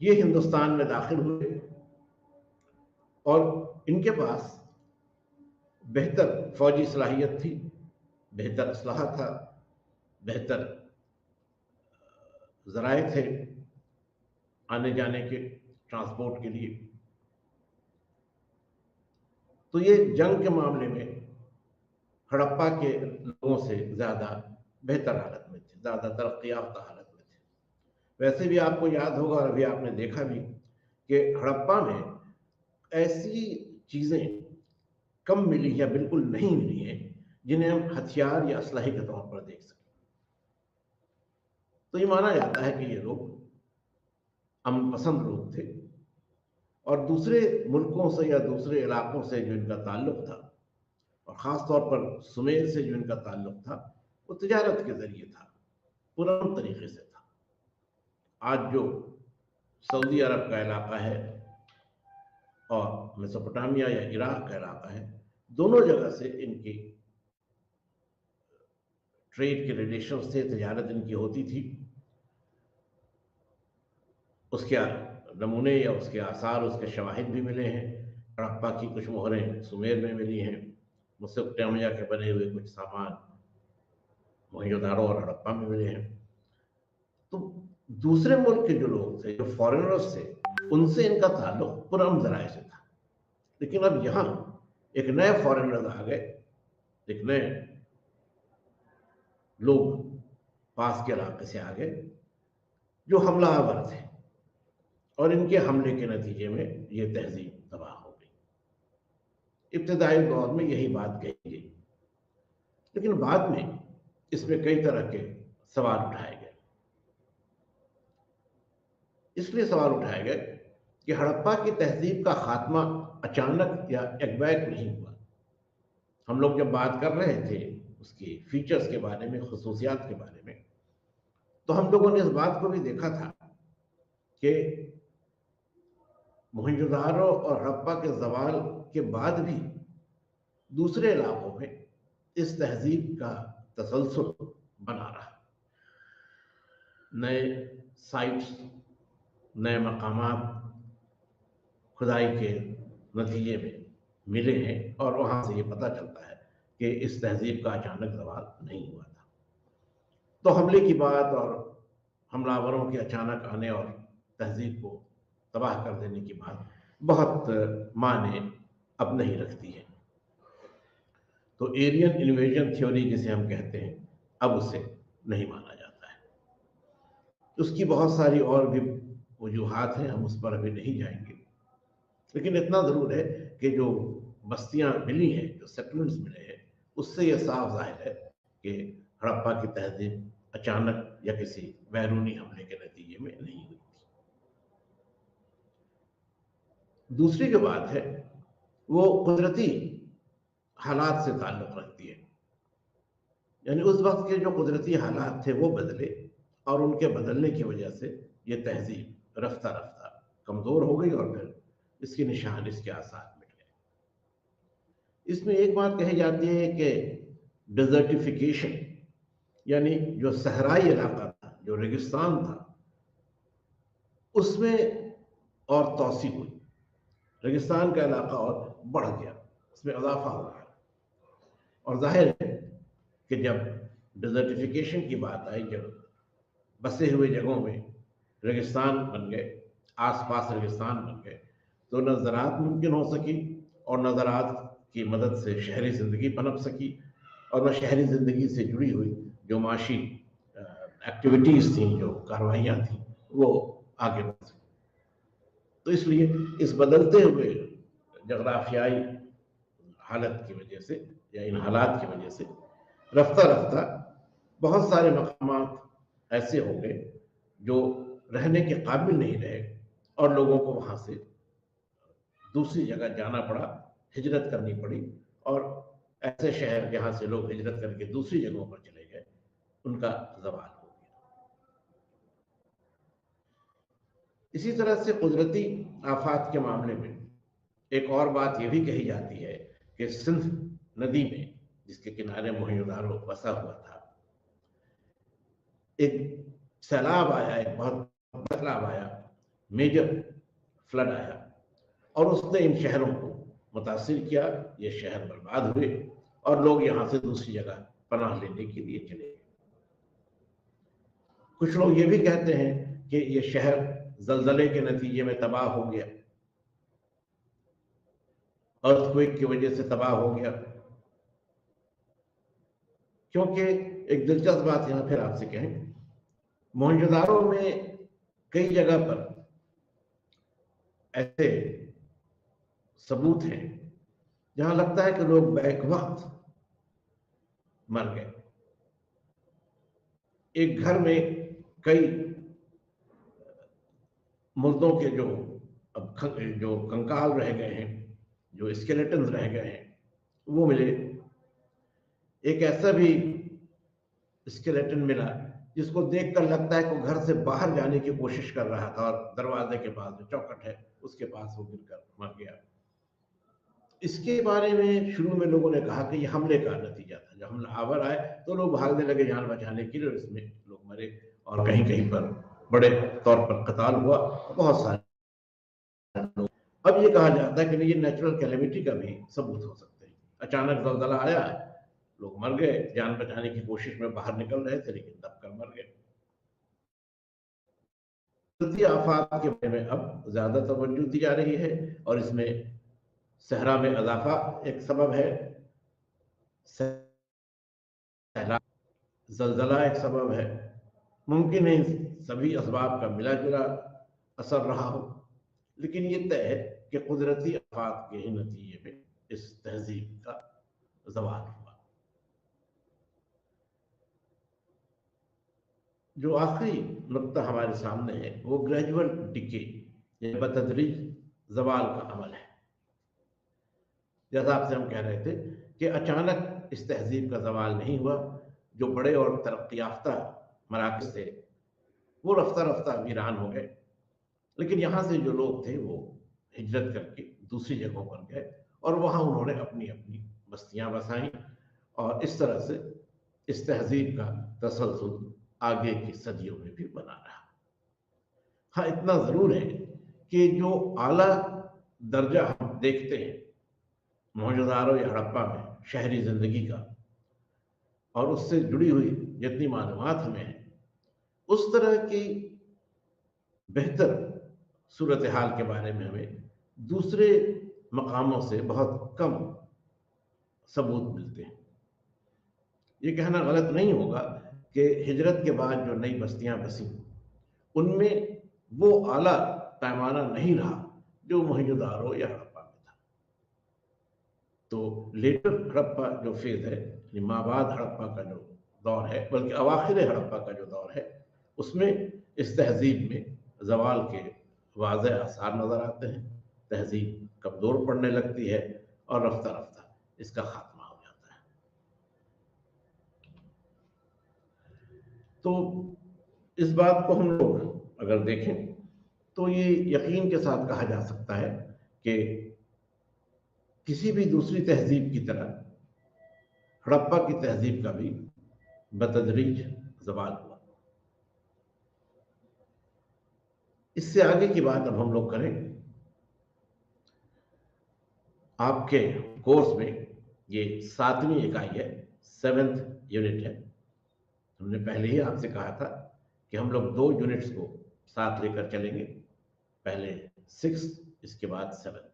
ये हिंदुस्तान में दाखिल हुए और इनके पास बेहतर फौजी सलाहियत थी, बेहतर असलहा था, बेहतर ज़राए थे आने जाने के, ट्रांसपोर्ट के लिए। तो ये जंग के मामले में हड़प्पा के लोगों से ज़्यादा बेहतर हालत में थे, ज़्यादा तरक्की याफ्ता हालत में थे। वैसे भी आपको याद होगा और अभी आपने देखा भी कि हड़प्पा में ऐसी चीज़ें कम मिली या बिल्कुल नहीं मिली हैं जिन्हें हम हथियार या असलहे के तौर पर देख सकें। तो ये माना जाता है कि ये लोग अमन पसंद लोग थे, और दूसरे मुल्कों से या दूसरे इलाकों से जो इनका ताल्लुक था, और ख़ास तौर पर सुमेर से जो इनका ताल्लुक था, वो तिजारत के ज़रिए था, पुराने तरीके से था। आज जो सऊदी अरब का इलाका है और मेसोपोटामिया या इराक का इलाका है, दोनों जगह से इनकी ट्रेड के रिलेशंस थे, तिजारत इनकी होती थी। उसके नमूने या उसके आसार, उसके शवाहिद भी मिले हैं। हड़प्पा की कुछ मोहरें सुमेर में मिली हैं, मेसोपोटामिया के बने हुए कुछ सामान मोहनजोदारो और हड़प्पा में मिले हैं। तो दूसरे मुल्क के जो लोग थे, जो फॉरेनर्स थे, उनसे इनका ताल्लुक पुरअमन ज़राए से था। लेकिन अब यहाँ एक नए फॉरेनर्स आ गए, एक नए लोग पास के इलाके से आ गए जो हमलावर थे, और इनके हमले के नतीजे में ये तहजीब तबाह हो गई। इब्तदाई दौर में यही बात कही गई, लेकिन बाद में इसमें कई तरह के सवाल उठाए गए। इसलिए सवाल उठाए गए कि हड़प्पा की तहजीब का खात्मा अचानक या एकबैग नहीं हुआ। हम लोग जब बात कर रहे थे उसके फीचर्स के बारे में, खसूसियात के बारे में, तो हम लोगों ने इस बात को भी देखा था कि मोहनजोदारो और हड़प्पा के ज़वाल के बाद भी दूसरे इलाकों में इस तहजीब का तसलसल बना रहा। नए साइट्स, नए मकामात खुदाई के नतीजे में मिले हैं, और वहाँ से ये पता चलता है कि इस तहजीब का अचानक ज़वाल नहीं हुआ था। तो हमले की बात और हमलावरों के अचानक आने और तहजीब को तबाह कर देने की बात बहुत माने अब नहीं रखती है। तो एरियन इन्वेजन थ्योरी जिसे हम कहते हैं, अब उसे नहीं माना जाता है। उसकी बहुत सारी और भी वजूहात हैं, हम उस पर अभी नहीं जाएंगे। लेकिन इतना ज़रूर है कि जो बस्तियां मिली हैं, जो सेटलमेंट्स मिले हैं, उससे यह साफ जाहिर है कि हड़प्पा की तहजीब अचानक या किसी बैरूनी हमले के नतीजे में नहीं हुई थी। दूसरी जो बात है वो कुदरती हालात से ताल्लुक रखती है। यानी उस वक्त के जो कुदरती हालात थे वो बदले, और उनके बदलने की वजह से ये तहजीब रफ्ता रफ्ता कमज़ोर हो गई और फिर इसके निशान, इसके आसार मिट गए। इसमें एक बात कही जाती है कि डिजर्टिफिकेशन, यानी जो सहराई इलाका था, जो रेगिस्तान था, उसमें और तोसी हुई। रेगिस्तान का इलाका और बढ़ गया, उसमें इजाफा हो गया। और जाहिर है कि जब डिजर्टिफिकेशन की बात आई, जब बसे हुए जगहों में रेगिस्तान बन गए, आसपास रेगिस्तान बन गए, तो न ज़राअत मुमकिन हो सकी और न ज़राअत की मदद से शहरी ज़िंदगी पनप सकी, और न शहरी ज़िंदगी से जुड़ी हुई जो माशी एक्टिविटीज़ थी, जो कार्रवाइयाँ थी, वो आगे बढ़ सकी। तो इसलिए इस बदलते हुए जगराफियाई हालत की वजह से या इन हालात की वजह से रफ्ता रफ्ता बहुत सारे मकामात ऐसे हो गए जो रहने के काबिल नहीं रहे, और लोगों को वहाँ से दूसरी जगह जाना पड़ा, हिजरत करनी पड़ी। और ऐसे शहर जहाँ से लोग हिजरत करके दूसरी जगहों पर चले गए, उनका ज़वाल हो गया। इसी तरह से कुदरती आफात के मामले में एक और बात यह भी कही जाती है कि सिंध नदी में, जिसके किनारे मोहनजोदारो बसा हुआ था, एक सैलाब आया, एक बहुत बड़ा सैलाब आया, मेजर फ्लड आया, और उसने इन शहरों को मुतासिर किया। ये शहर बर्बाद हुए और लोग यहाँ से दूसरी जगह पनाह लेने के लिए चले गए। कुछ लोग ये भी कहते हैं कि ये शहर जलजले के नतीजे में तबाह हो गया, अर्थक्वेक की वजह से तबाह हो गया। क्योंकि एक दिलचस्प बात यहां फिर आपसे कहें, मोहनजोदारो में कई जगह पर ऐसे सबूत हैं जहां लगता है कि लोग बैक वक्त मर गए। एक घर में कई मुर्दों के जो जो कंकाल रह गए हैं, जो स्केलेटन्स रह गए हैं, वो मिले। एक ऐसा भी स्केलेटन मिला जिसको देखकर लगता है कि घर से बाहर जाने की कोशिश कर रहा था और दरवाजे के पास जो चौखट है उसके पास वो गिरकर मर गया। इसके बारे में शुरू में लोगों ने कहा कि यह हमले का नतीजा था। जब हमलावर आए तो लोग भागने लगे जान बचाने के लिए, और इसमें लोग मरे, और कहीं कहीं पर बड़े तौर पर कत्ल हुआ, बहुत सारे लोग। अब ये कहा जाता है कि ये नेचुरल कैलेमिटी का भी सबूत हो सकते हैं। अचानक जलजला आया, लोग मर गए, जान बचाने की कोशिश में बाहर निकल रहे थे लेकिन दबकर मर गए। कुदरती आफात के बारे में अब ज्यादा तवज्जो दी जा रही है, और इसमें सहरा में इजाफा एक सबब है, सहरा जलजला एक सबब है। मुमकिन है सभी असबाब का मिला जुला असर रहा हो, लेकिन ये तय है कि कुदरती आफात के ही नतीजे में इस तहजीब का जवाल हुआ। जो आखिरी नुक्ता हमारे सामने है वो ग्रेजुअल डिके, बतदरीज जवाल का अमल है। जैसा आपसे हम कह रहे थे कि अचानक इस तहजीब का जवाल नहीं हुआ। जो बड़े और तरक्की याफ्ता मराकज़ थे वो रफ्ता रफ्ता वीरान हो गए, लेकिन यहाँ से जो लोग थे वो हिजरत करके दूसरी जगहों पर गए, और वहाँ उन्होंने अपनी अपनी बस्तियाँ बसाई, और इस तरह से इस तहजीब का तसलसल आगे की सदियों में भी बना रहा। हाँ, इतना ज़रूर है कि जो आला दर्जा हम देखते हैं मोहनजोदारो या हड़प्पा में शहरी ज़िंदगी का, और उससे जुड़ी हुई जितनी मालूमात हमें है, उस तरह की बेहतर सूरत हाल के बारे में हमें दूसरे मकामों से बहुत कम सबूत मिलते हैं। ये कहना गलत नहीं होगा कि हिजरत के बाद जो नई बस्तियां बसी उनमें वो आला पैमाना नहीं रहा जो मोहनजोदारो या हड़प्पा में था। तो लेटर हड़प्पा जो फेज है, माबाद हड़प्पा का जो दौर है, बल्कि अवाखिर हड़प्पा का जो दौर है, उसमें इस तहजीब में जवाल के वाज़ेह आसार नजर आते हैं। तहजीब कमजोर पड़ने लगती है और रफ्ता रफ्ता इसका खात्मा हो जाता है। तो इस बात को हम लोग अगर देखें तो ये यकीन के साथ कहा जा सकता है कि किसी भी दूसरी तहजीब की तरह हड़प्पा की तहजीब का भी बतदरीज ज़वाल हुआ। इससे आगे की बात अब हम लोग करें। आपके कोर्स में ये 7वीं इकाई है, 7th यूनिट है। हमने पहले ही आपसे कहा था कि हम लोग 2 यूनिट्स को साथ लेकर चलेंगे, पहले 6, इसके बाद 7th।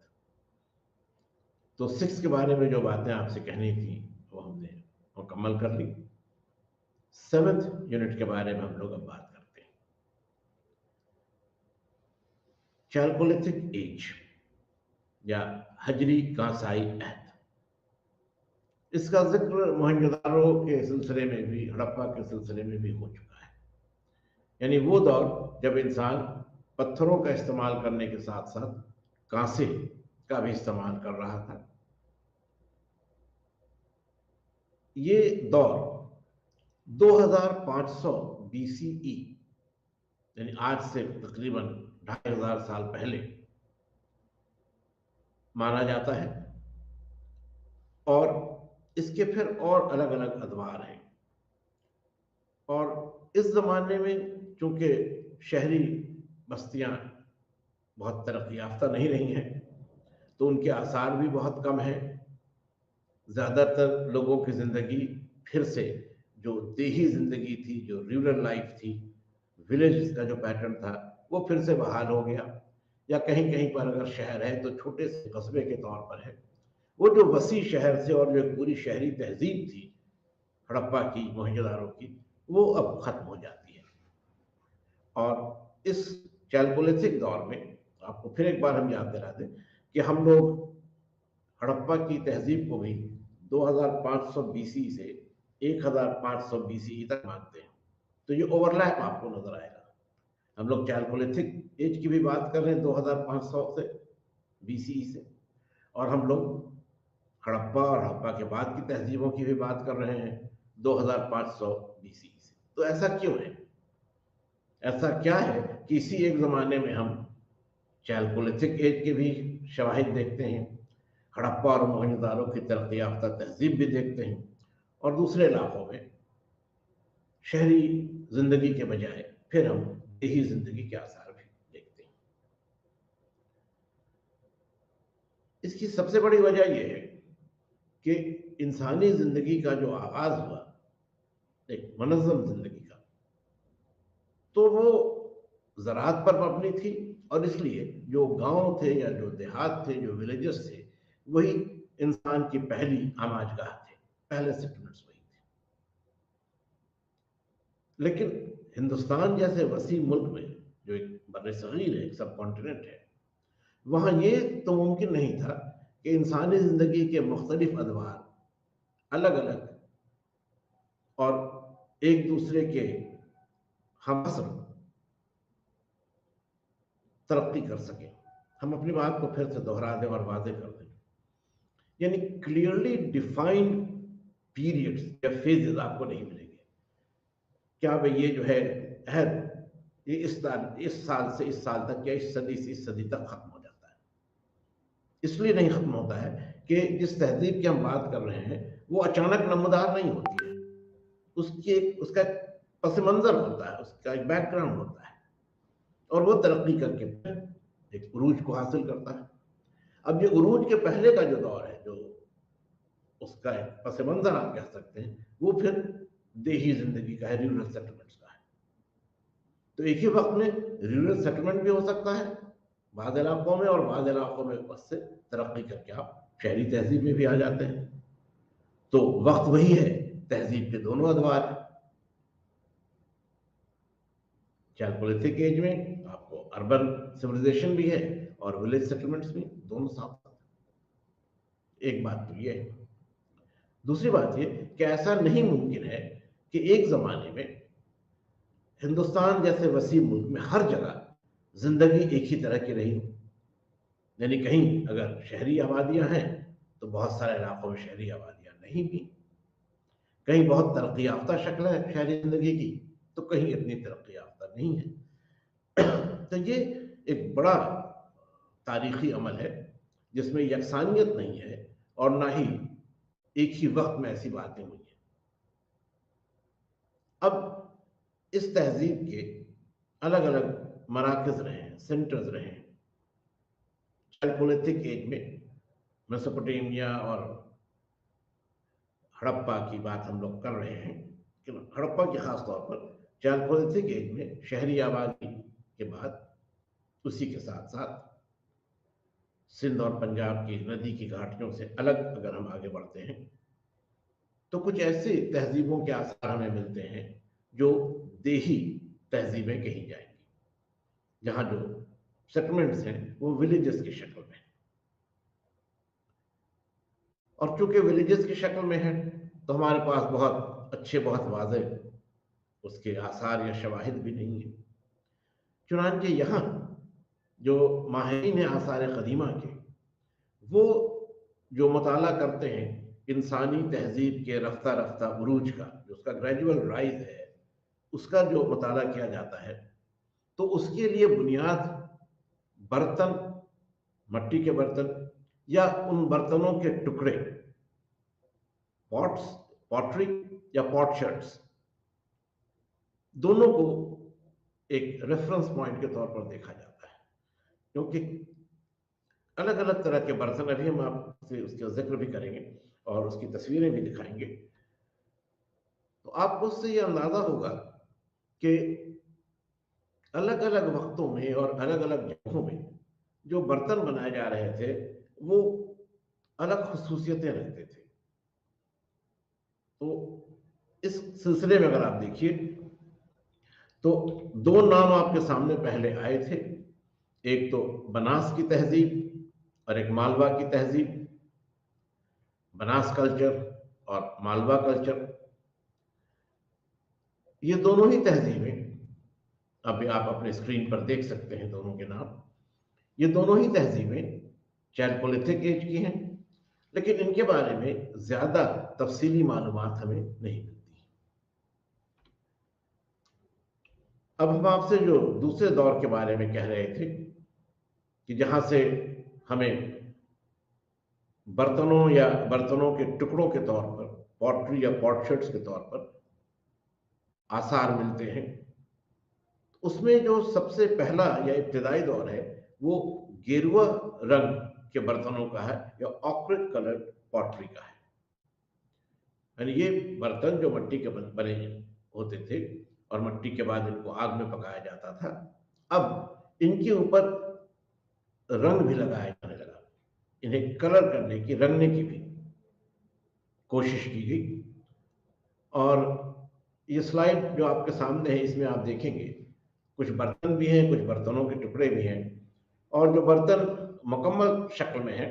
तो 6 के बारे में जो बातें आपसे कहनी थी वो हमने मुकम्मल कर ली। 7th यूनिट के बारे में हम लोग अब बात करते हैं। चैल्कोलिथिक एज या हजरी कांसाई अहद, इसका जिक्र मोहनजोदारो के सिलसिले में भी, हड़प्पा के सिलसिले में भी हो चुका है। यानी वो दौर जब इंसान पत्थरों का इस्तेमाल करने के साथ साथ कांसे का भी इस्तेमाल कर रहा था। ये दौर 2500 BCE, यानी आज से तकरीबन 2500 साल पहले माना जाता है। और इसके फिर और अलग अलग अदवार हैं। और इस जमाने में चूंकि शहरी बस्तियां बहुत तरक्की याफ्ता नहीं रही हैं, तो उनके आसार भी बहुत कम हैं। ज़्यादातर लोगों की ज़िंदगी फिर से जो देही ज़िंदगी थी, जो रूरल लाइफ थी, विलेज का जो पैटर्न था, वो फिर से बहाल हो गया। या कहीं कहीं पर अगर शहर है तो छोटे से कस्बे के तौर पर है। वो जो वसी शहर से और जो एक पूरी शहरी तहजीब थी हड़प्पा की, मोहनजोदारो की, वो अब खत्म हो जाती है। और इस चैल्कोलिथिक दौर में आपको फिर एक बार हम याद दिला दें कि हम लोग हड़प्पा की तहजीब को भी 2500 BC से 1500 BCE तक मानते हैं। तो ये ओवरलैप आपको नजर आएगा। हम लोग चैल्कोलिथिक एज की भी बात कर रहे हैं 2500 से BCE से, और हम लोग हड़प्पा और हड़प्पा के बाद की तहजीबों की भी बात कर रहे हैं 2500 BCE से। तो ऐसा क्यों है? ऐसा क्या है कि इसी एक जमाने में हम चैल्कोलिथिक एज के भी शवाहिद देखते हैं, हड़प्पा और मोहनजोदारो की तरक्की याफ्ता तहजीब भी देखते हैं, और दूसरे इलाकों में शहरी जिंदगी के बजाय फिर हम देही जिंदगी के आसार भी देखते हैं। इसकी सबसे बड़ी वजह यह है कि इंसानी जिंदगी का जो आगाज हुआ एक मनज़्ज़म जिंदगी का, तो वो ज़राअत पर मबनी थी। और इसलिए जो गांव थे या जो देहात थे, जो विलेजेस थे, वही इंसान की पहली आमाजगाह थे, पहले सेटलमेंट्स वही थे। लेकिन हिंदुस्तान जैसे वसी मुल्क में, जो एक बर्रे सगीर है, एक सब कॉन्टिनेंट है, वहां ये तो मुमकिन नहीं था कि इंसानी जिंदगी के मुख्तलिफ अदवार अलग अलग और एक दूसरे के हमअसर तरक्की कर सके। हम अपनी बात को फिर से दोहरा दें और वाजे कर दें, यानी क्लियरली डिफाइंड पीरियड्स या फेजेस आपको नहीं मिलेंगे। क्या भाई ये जो है अहद, ये इस साल से इस साल तक या इस सदी से इस सदी तक खत्म हो जाता है। इसलिए नहीं खत्म होता है कि जिस तहजीब की हम बात कर रहे हैं वो अचानक नमदार नहीं होती है। उसका एक पस मंजर होता है, उसका एक बैकग्राउंड होता है, और वो तरक्की करके एक उरूज को हासिल करता है। अब ये उरूज के पहले का जो दौर है, जो उसका एक पस मंजर आप कह सकते हैं, वो फिर देही जिंदगी का है, रूरल सेटलमेंट्स का है। तो एक ही वक्त में रूरल सेटलमेंट भी हो सकता है बाद इलाकों में, और बाद इलाकों में उससे तरक्की करके आप शहरी तहजीब में भी आ जाते हैं। तो वक्त वही है, तहजीब के दोनों अदवार। चैल्कोलिथिक एज में आपको अर्बन सिविलाइजेशन भी है और विलेज सेटलमेंट्स भी, दोनों साथ साथ। एक बात तो ये है। दूसरी बात ये कि ऐसा नहीं मुमकिन है कि एक जमाने में हिंदुस्तान जैसे वसी मुल्क में हर जगह जिंदगी एक ही तरह की रही हो। यानी कहीं अगर शहरी आबादियां हैं तो बहुत सारे इलाकों में शहरी आबादियां नहीं भी। कहीं बहुत तरक्की याफ्ता शक्ल है शहरी जिंदगी की, तो कहीं इतनी तरक्की याफ्ता नहीं है। तो ये एक बड़ा तारीखी अमल है जिसमें यकसानियत नहीं है और ना ही एक ही वक्त में ऐसी बातें हुई हैं। अब इस तहजीब के अलग अलग मराकज रहे हैं, सेंटर्स रहे हैं। चालकोलिथिक एज में मेसोपोटामिया और हड़प्पा की बात हम लोग कर रहे हैं, कि हड़प्पा के खास तौर पर चालकोलिथिक एज में शहरी आबादी के बाद उसी के साथ साथ सिंध और पंजाब की नदी की घाटियों से अलग अगर हम आगे बढ़ते हैं तो कुछ ऐसे तहजीबों के आसार हमें मिलते हैं जो देही तहजीबें कही जाएंगी, जहां जो सेटलमेंट्स हैं वो विलेजेस की शक्ल में, और चूंकि विलेजेस की शक्ल में है तो हमारे पास बहुत अच्छे, बहुत वाज़े उसके आसार या शवाहिद भी नहीं है। चुनांचे यहाँ जो माहिरीन हैं आसार कदीमा के, वो जो मुताला करते हैं इंसानी तहजीब के रफ्ता रफ्ता उरूज का, जो उसका ग्रेजुअल राइज है, उसका जो मुताला किया जाता है, तो उसके लिए बुनियाद बर्तन, मट्टी के बर्तन या उन बर्तनों के टुकड़े, पॉट्स, पॉटरी या पॉटशर्ट्स, दोनों को एक रेफरेंस पॉइंट के तौर पर देखा जाता है। क्योंकि अलग अलग तरह के बर्तन, अभी हम आपसे उसका जिक्र भी करेंगे और उसकी तस्वीरें भी दिखाएंगे, तो आपको उससे ये अंदाजा होगा कि अलग अलग वक्तों में और अलग अलग जगहों में जो बर्तन बनाए जा रहे थे वो अलग खसूसियतें रखते थे। तो इस सिलसिले में अगर आप देखिए तो दो नाम आपके सामने पहले आए थे, एक तो बनास की तहजीब और एक मालवा की तहजीब। बनास कल्चर और मालवा कल्चर, ये दोनों ही तहजीबें अभी आप अपने स्क्रीन पर देख सकते हैं दोनों के नाम। ये दोनों ही तहजीबें चैलकोलिथिक एज की हैं, लेकिन इनके बारे में ज्यादा तफसीली मालूमात हमें नहीं मिलती। अब हम आपसे जो दूसरे दौर के बारे में कह रहे थे कि जहां से हमें बर्तनों या बर्तनों के टुकड़ों के तौर पर, पॉटरी या पॉटशर्ट्स के तौर पर आसार मिलते हैं, उसमें जो सबसे पहला या इब्तदाई दौर है वो गेरुआ रंग के बर्तनों का है या ऑक्रिक कलर्ड पॉटरी का है। यानी ये बर्तन जो मट्टी के बने होते थे और मट्टी के बाद इनको आग में पकाया जाता था, अब इनके ऊपर रंग भी लगाया जाने लगा, इन्हें कलर करने की, रंगने की भी कोशिश की गई। और ये स्लाइड जो आपके सामने है इसमें आप देखेंगे कुछ बर्तन भी हैं, कुछ बर्तनों के टुकड़े भी हैं, और जो बर्तन मुकम्मल शक्ल में है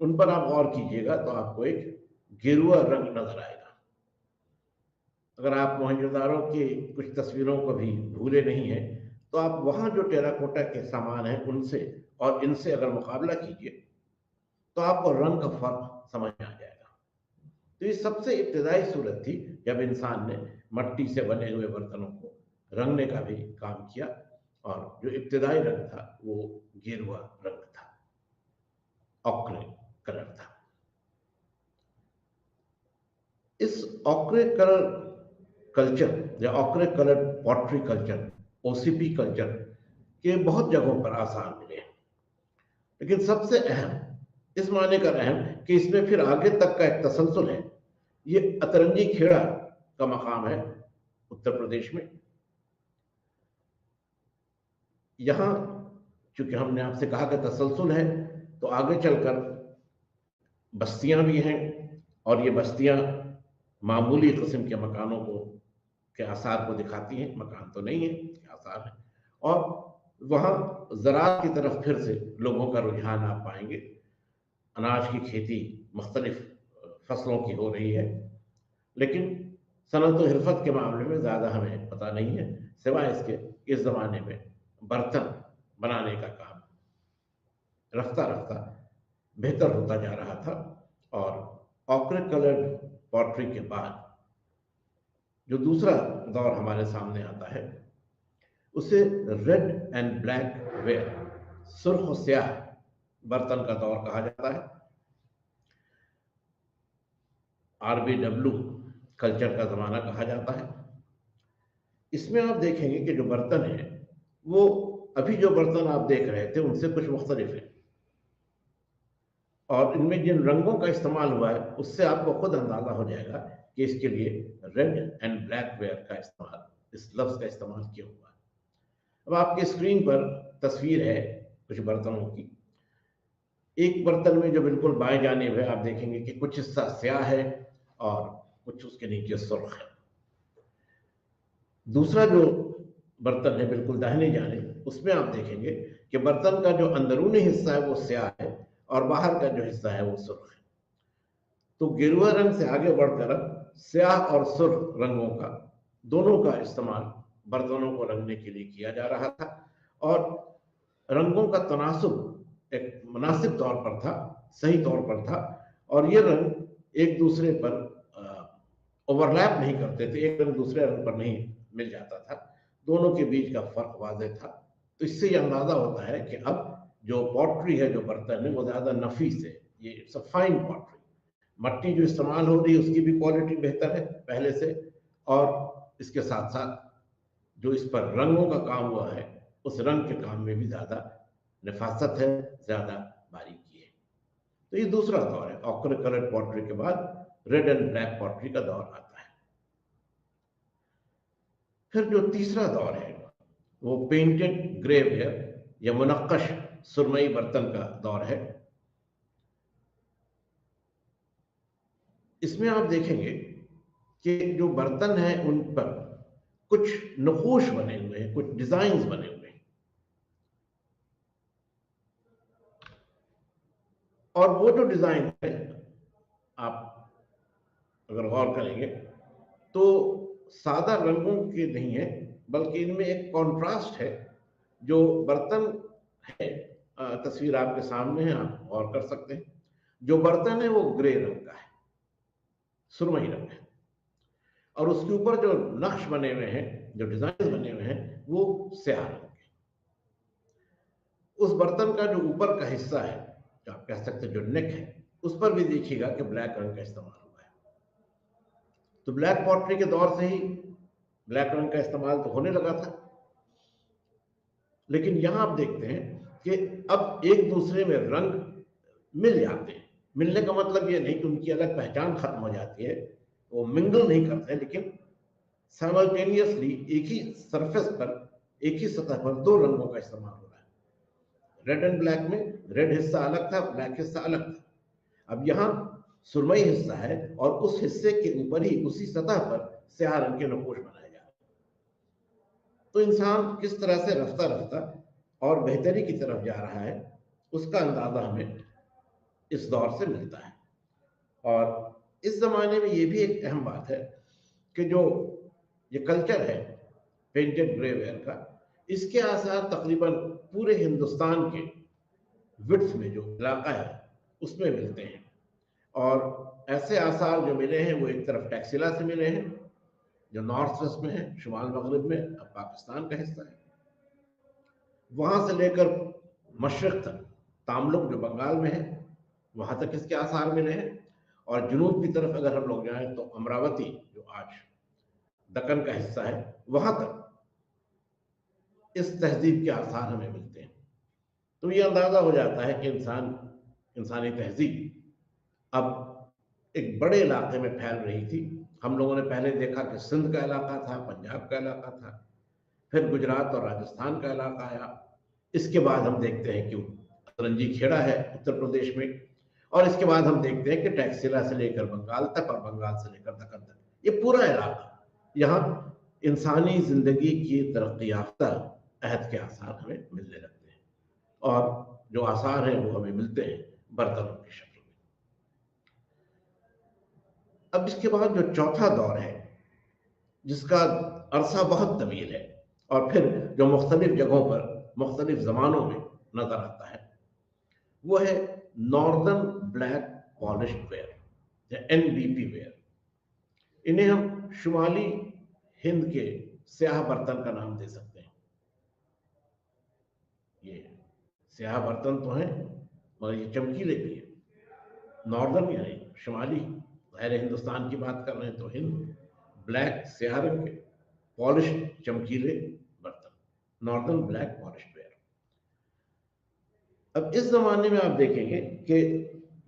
उन पर आप गौर कीजिएगा तो आपको एक गेरुआ रंग नजर आएगा। अगर आप मोहनजोदारो की कुछ तस्वीरों को भी भूले नहीं हैं तो आप वहां जो टेराकोटा के सामान हैं उनसे और इनसे अगर मुकाबला कीजिए तो आपको रंग का फर्क समझ में आ जाएगा। तो ये सबसे इब्तदाई सूरत थी जब इंसान ने मट्टी से बने हुए बर्तनों को रंगने का भी काम किया, और जो इब्तदाई रंग था वो गेरुआ रंग था, ऑक्रे कलर था। इस ऑक्रे कलर कल्चर या ochre colour pottery culture, OCP culture के बहुत जगहों पर आसार मिले हैं, लेकिन सबसे अहम, इस माने का अहम कि इसमें फिर आगे तक का एक तसलसल है, ये अतरंगी खेड़ा का मकाम है उत्तर प्रदेश में। यहां चूंकि हमने आपसे कहा कि तसलसल है, तो आगे चलकर बस्तियां भी हैं, और ये बस्तियां मामूली किस्म के मकानों को के आसार को दिखाती हैं, मकान तो नहीं है, आसार है। और वहाँ ज़राअत की तरफ फिर से लोगों का रुझान आप पाएंगे। अनाज की खेती मुख्तलिफ फसलों की हो रही है, लेकिन सनअत व हिरफत के मामले में ज़्यादा हमें पता नहीं है, सिवाय इसके इस ज़माने में बर्तन बनाने का काम रफ्ता रफ्ता बेहतर होता जा रहा था। और ऑक्रे कलर्ड पॉटरी के बाद जो दूसरा दौर हमारे सामने आता है, उसे रेड एंड ब्लैक वेयर, सुर्ख और स्याह बर्तन का दौर कहा जाता है। RBW कल्चर का ज़माना कहा जाता है। इसमें आप देखेंगे कि जो बर्तन है वो अभी जो बर्तन आप देख रहे थे उनसे कुछ मुख्तलिफ है, और इनमें जिन रंगों का इस्तेमाल हुआ है उससे आपको खुद अंदाजा हो जाएगा कि इसके लिए रेड एंड ब्लैक वेयर का इस्तेमाल, इस लफ्ज का इस्तेमाल क्यों हुआ है। अब आपके स्क्रीन पर तस्वीर है कुछ बर्तनों की। एक बर्तन में जो बिल्कुल बाएं जानिब है, आप देखेंगे कि कुछ हिस्सा स्याह है और कुछ उसके नीचे सुर्ख है। दूसरा जो बर्तन है बिल्कुल दाहिने जानिब, उसमें आप देखेंगे कि बर्तन का जो अंदरूनी हिस्सा है वो स्याह है और बाहर का जो हिस्सा है वो सुर्ख है। तो गेरुआ रंग से आगे बढ़कर स्याह और सुर्ख रंगों का, दोनों का इस्तेमाल बर्तनों को रंगने के लिए किया जा रहा था, और रंगों का तनासुब एक मुनासिब तौर पर था, सही तौर पर था, और ये रंग एक दूसरे पर ओवरलैप नहीं करते थे, एक रंग दूसरे रंग पर नहीं मिल जाता था, दोनों के बीच का फर्क वाज़ेह था। तो इससे ये अंदाजा होता है कि अब जो पॉटरी है, जो बर्तन है, वो ज़्यादा नफीस है, ये इट्स अ फाइन पॉटरी। मट्टी जो इस्तेमाल हो रही है उसकी भी क्वालिटी बेहतर है पहले से, और इसके साथ साथ जो इस पर रंगों का काम हुआ है उस रंग के काम में भी ज़्यादा नफासत है, ज़्यादा बारीकी है। तो ये दूसरा दौर है। ऑक्रे कलर्ड पॉटरी के बाद रेड एंड ब्लैक पॉटरी का दौर आता है। फिर जो तीसरा दौर है वो पेंटेड ग्रे वेयर या मुनक्कश सुरमई बर्तन का दौर है। इसमें आप देखेंगे कि जो बर्तन है उन पर कुछ नकूश बने हुए हैं, कुछ डिजाइन्स बने हुए हैं, और वो जो डिजाइन है आप अगर गौर करेंगे तो सादा रंगों के नहीं है, बल्कि इनमें एक कॉन्ट्रास्ट है। जो बर्तन है, तस्वीर आपके सामने है, आप गौर कर सकते हैं। जो बर्तन है वो ग्रे रंग का है, सुरमई रंग है, और उसके ऊपर जो नक्श बने हुए हैं, जो डिजाइन बने हुए हैं, वो स्याह रंग के। उस बर्तन का जो ऊपर का हिस्सा है, जो आप कह सकते हैं जो नेक है, उस पर भी देखिएगा कि ब्लैक रंग का इस्तेमाल हुआ है। तो ब्लैक पॉटरी के दौर से ही ब्लैक रंग का इस्तेमाल तो होने लगा था, लेकिन यहां आप देखते हैं कि अब एक दूसरे में रंग मिल जाते हैं। मिलने का मतलब ये नहीं कि उनकी अलग पहचान खत्म हो जाती है, वो मिंगल नहीं करते, लेकिन साइमल्टेनियसली एक ही सरफेस पर, एक ही सतह पर दो रंगों का इस्तेमाल हो रहा है। रेड एंड ब्लैक में रेड हिस्सा अलग था, ब्लैक हिस्सा अलग था। अब यहां सुरमई हिस्सा है और उस हिस्से के ऊपर ही उसी सतह पर स्याह रंग के नकोश बनाए जा रहे हैं। तो इंसान किस तरह से रफ्ता रफ्ता और बेहतरी की तरफ जा रहा है, उसका अंदाजा हमें इस दौर से मिलता है। और इस जमाने में ये भी एक अहम बात है कि जो ये कल्चर है पेंटेड ग्रे वेयर का, इसके आसार तकरीबन पूरे हिंदुस्तान के विड्थ में जो इलाका है उसमें मिलते हैं। और ऐसे आसार जो मिले हैं वो एक तरफ टैक्सिला से मिले हैं, जो नॉर्थ वेस्ट में है, शुमाल मगरब में, अब पाकिस्तान का हिस्सा है। वहां से लेकर मशरक तक, तामलुक जो बंगाल में है, वहां तक इसके आसार मिले हैं। और जुनूब की तरफ अगर हम लोग जाएं तो अमरावती, जो आज दक्कन का हिस्सा है, वहां तक इस तहजीब के आसार हमें मिलते हैं। तो ये अंदाजा हो जाता है कि इंसानी तहजीब अब एक बड़े इलाके में फैल रही थी। हम लोगों ने पहले देखा कि सिंध का इलाका था, पंजाब का इलाका था, फिर गुजरात और राजस्थान का इलाका आया। इसके बाद हम देखते हैं कि रंजी खेड़ा है उत्तर प्रदेश में, और इसके बाद हम देखते हैं कि टैक्सिला से लेकर बंगाल तक और बंगाल से लेकर दक्कन तक, ये पूरा इलाका, यहाँ इंसानी जिंदगी की तरक्की याफ्ता अहद के आसार हमें मिलने लगते हैं, और जो आसार हैं वो हमें मिलते हैं बर्तनों की शक्ल में। अब इसके बाद जो चौथा दौर है, जिसका अरसा बहुत तवील है और फिर जो मुख्तलिफ जगहों पर मुख्तलिफ ज़मानों में नजर आता है, वो है नॉर्दर्न ब्लैक पॉलिश्ड वेयर या NBP वेयर। इन्हें हम शुमाली हिंद के स्याह बर्तन का नाम दे सकते हैं। ये स्याह बर्तन तो हैं मगर ये चमकीले भी हैं। नॉर्दर्न यानी शुमाली, ज़ाहिर हिंदुस्तान की बात कर रहे हैं तो हिंद, ब्लैक स्याह रंग के, पॉलिश चमकीले बर्तन, नॉर्दर्न ब्लैक पॉलिश्ड वेयर। अब इस जमाने में आप देखेंगे कि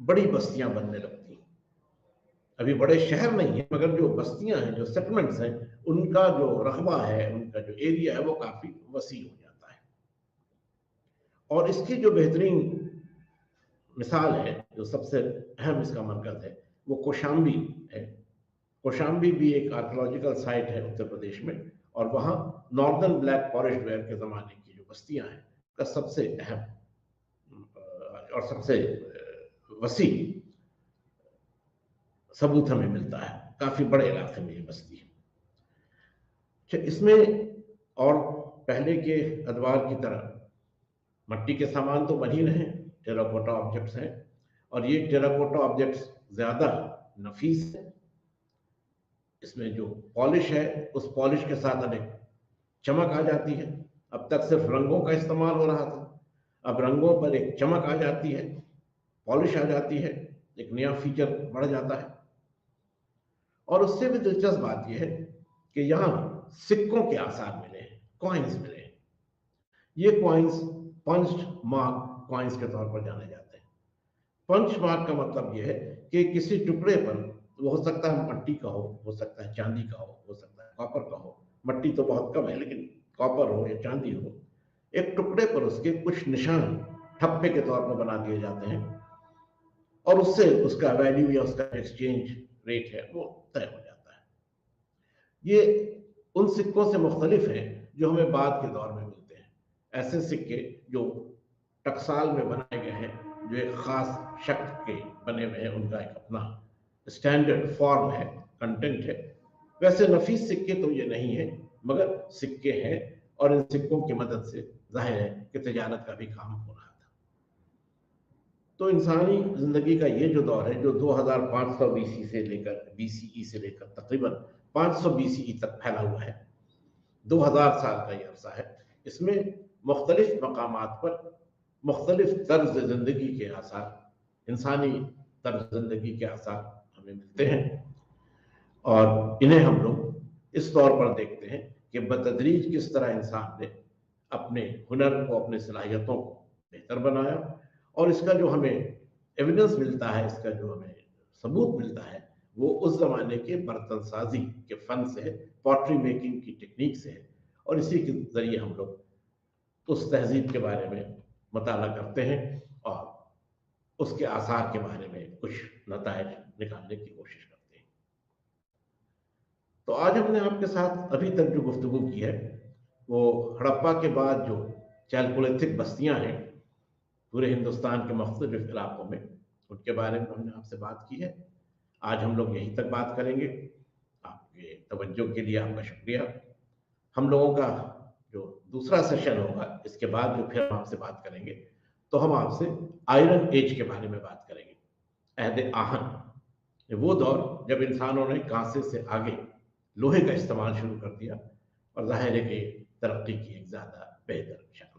बड़ी बस्तियां बनने लगती हैं। अभी बड़े शहर नहीं है मगर जो बस्तियां हैं, जो सेटलमेंट्स हैं, उनका जो रकबा है, उनका जो एरिया है वो काफी वसी हो जाता है। और इसकी जो बेहतरीन मिसाल है, जो सबसे अहम इसका मरकज है, वो कौशाम्बी है। कौशाम्बी भी एक आर्कोलॉजिकल साइट है उत्तर प्रदेश में, और वहाँ नॉर्दर्न ब्लैक फॉरेस्ट वेयर के ज़माने की जो बस्तियाँ हैं का सबसे अहम और सबसे वसी सबूत हमें मिलता है। काफ़ी बड़े इलाके में ये बस्ती है। अच्छा, इसमें और पहले के अदवार की तरह मट्टी के सामान तो बन ही रहे हैं, टेराकोटा ऑब्जेक्ट्स हैं, और ये टेराकोटा ऑब्जेक्ट्स ज़्यादा नफीस है। इसमें जो पॉलिश है, उस पॉलिश के साथ अनेक चमक आ जाती है। अब तक सिर्फ रंगों का इस्तेमाल हो रहा था, अब रंगों पर एक चमक आ जाती है, पॉलिश आ जाती है, एक नया फीचर बढ़ जाता है। और उससे भी दिलचस्प बात यह है कि यहाँ सिक्कों के आसार मिले हैं, कॉइन्स मिले हैं। ये कॉइन्स पंच्ड मार्क कॉइन्स के तौर पर जाने जाते हैं। पंच मार्क का मतलब यह है कि किसी टुकड़े पर, वो हो सकता है मट्टी का हो सकता है चांदी का हो सकता है कॉपर का हो, मट्टी तो बहुत कम है लेकिन कॉपर हो या चांदी हो, एक टुकड़े पर उसके कुछ निशान ठप्पे के तौर पर बना दिए जाते हैं, और उससे उसका वैल्यू या उसका एक्सचेंज रेट है वो तय हो जाता है। ये उन सिक्कों से मुख्तलिफ हैं जो हमें बाद के दौर में मिलते हैं। ऐसे सिक्के जो टकसाल में बनाए गए हैं, जो एक खास शक्ल के बने हुए हैं, उनका एक अपना स्टैंडर्ड फॉर्म है, कंटेंट है। वैसे नफीस सिक्के तो ये नहीं है, मगर सिक्के हैं, और इन सिक्कों की मदद से जाहिर है कि तिजारत का भी काम हो रहा था। तो इंसानी जिंदगी का ये जो दौर है, जो 2500 BC से लेकर BCE से लेकर तकरीबन 500 BCE तक फैला हुआ है, 2000 साल का ये अरसा है। इसमें मुख्तलिफ मकामात पर मुख्तलिफ तर्ज जिंदगी के आसार, इंसानी तर्ज जिंदगी के आसार हमें मिलते हैं, और इन्हें हम लोग इस तौर पर देखते हैं कि बतदरीज किस तरह इंसान ने अपने हुनर को, अपने सलाहियतों को बेहतर बनाया। और इसका जो हमें एविडेंस मिलता है, इसका जो हमें सबूत मिलता है, वो उस जमाने के बर्तन साजी के फन से है, पॉटरी मेकिंग की टेक्निक से है, और इसी के जरिए हम लोग उस तहजीब के बारे में मताला करते हैं और उसके आसार के बारे में कुछ नताइज निकालने की कोशिश करते हैं। तो आज हमने आपके साथ अभी तक जो गुफ्तगू की है, वो हड़प्पा के बाद जो चैलकोलिथिक बस्तियां हैं पूरे हिंदुस्तान के मुख्तलिफ इलाकों में, उनके बारे में हमने आपसे बात की है। आज हम लोग यहीं तक बात करेंगे। आपके तवज्जो के लिए आपका शुक्रिया। हम लोगों का जो दूसरा सेशन होगा, इसके बाद जो फिर हम आपसे बात करेंगे, तो हम आपसे आयरन एज के बारे में बात करेंगे, अहद आहन, वो दौर जब इंसानों ने कांसे से आगे लोहे का इस्तेमाल शुरू कर दिया, और जाहिर है कि तरक्की की एक ज़्यादा बेहतर शक्ल।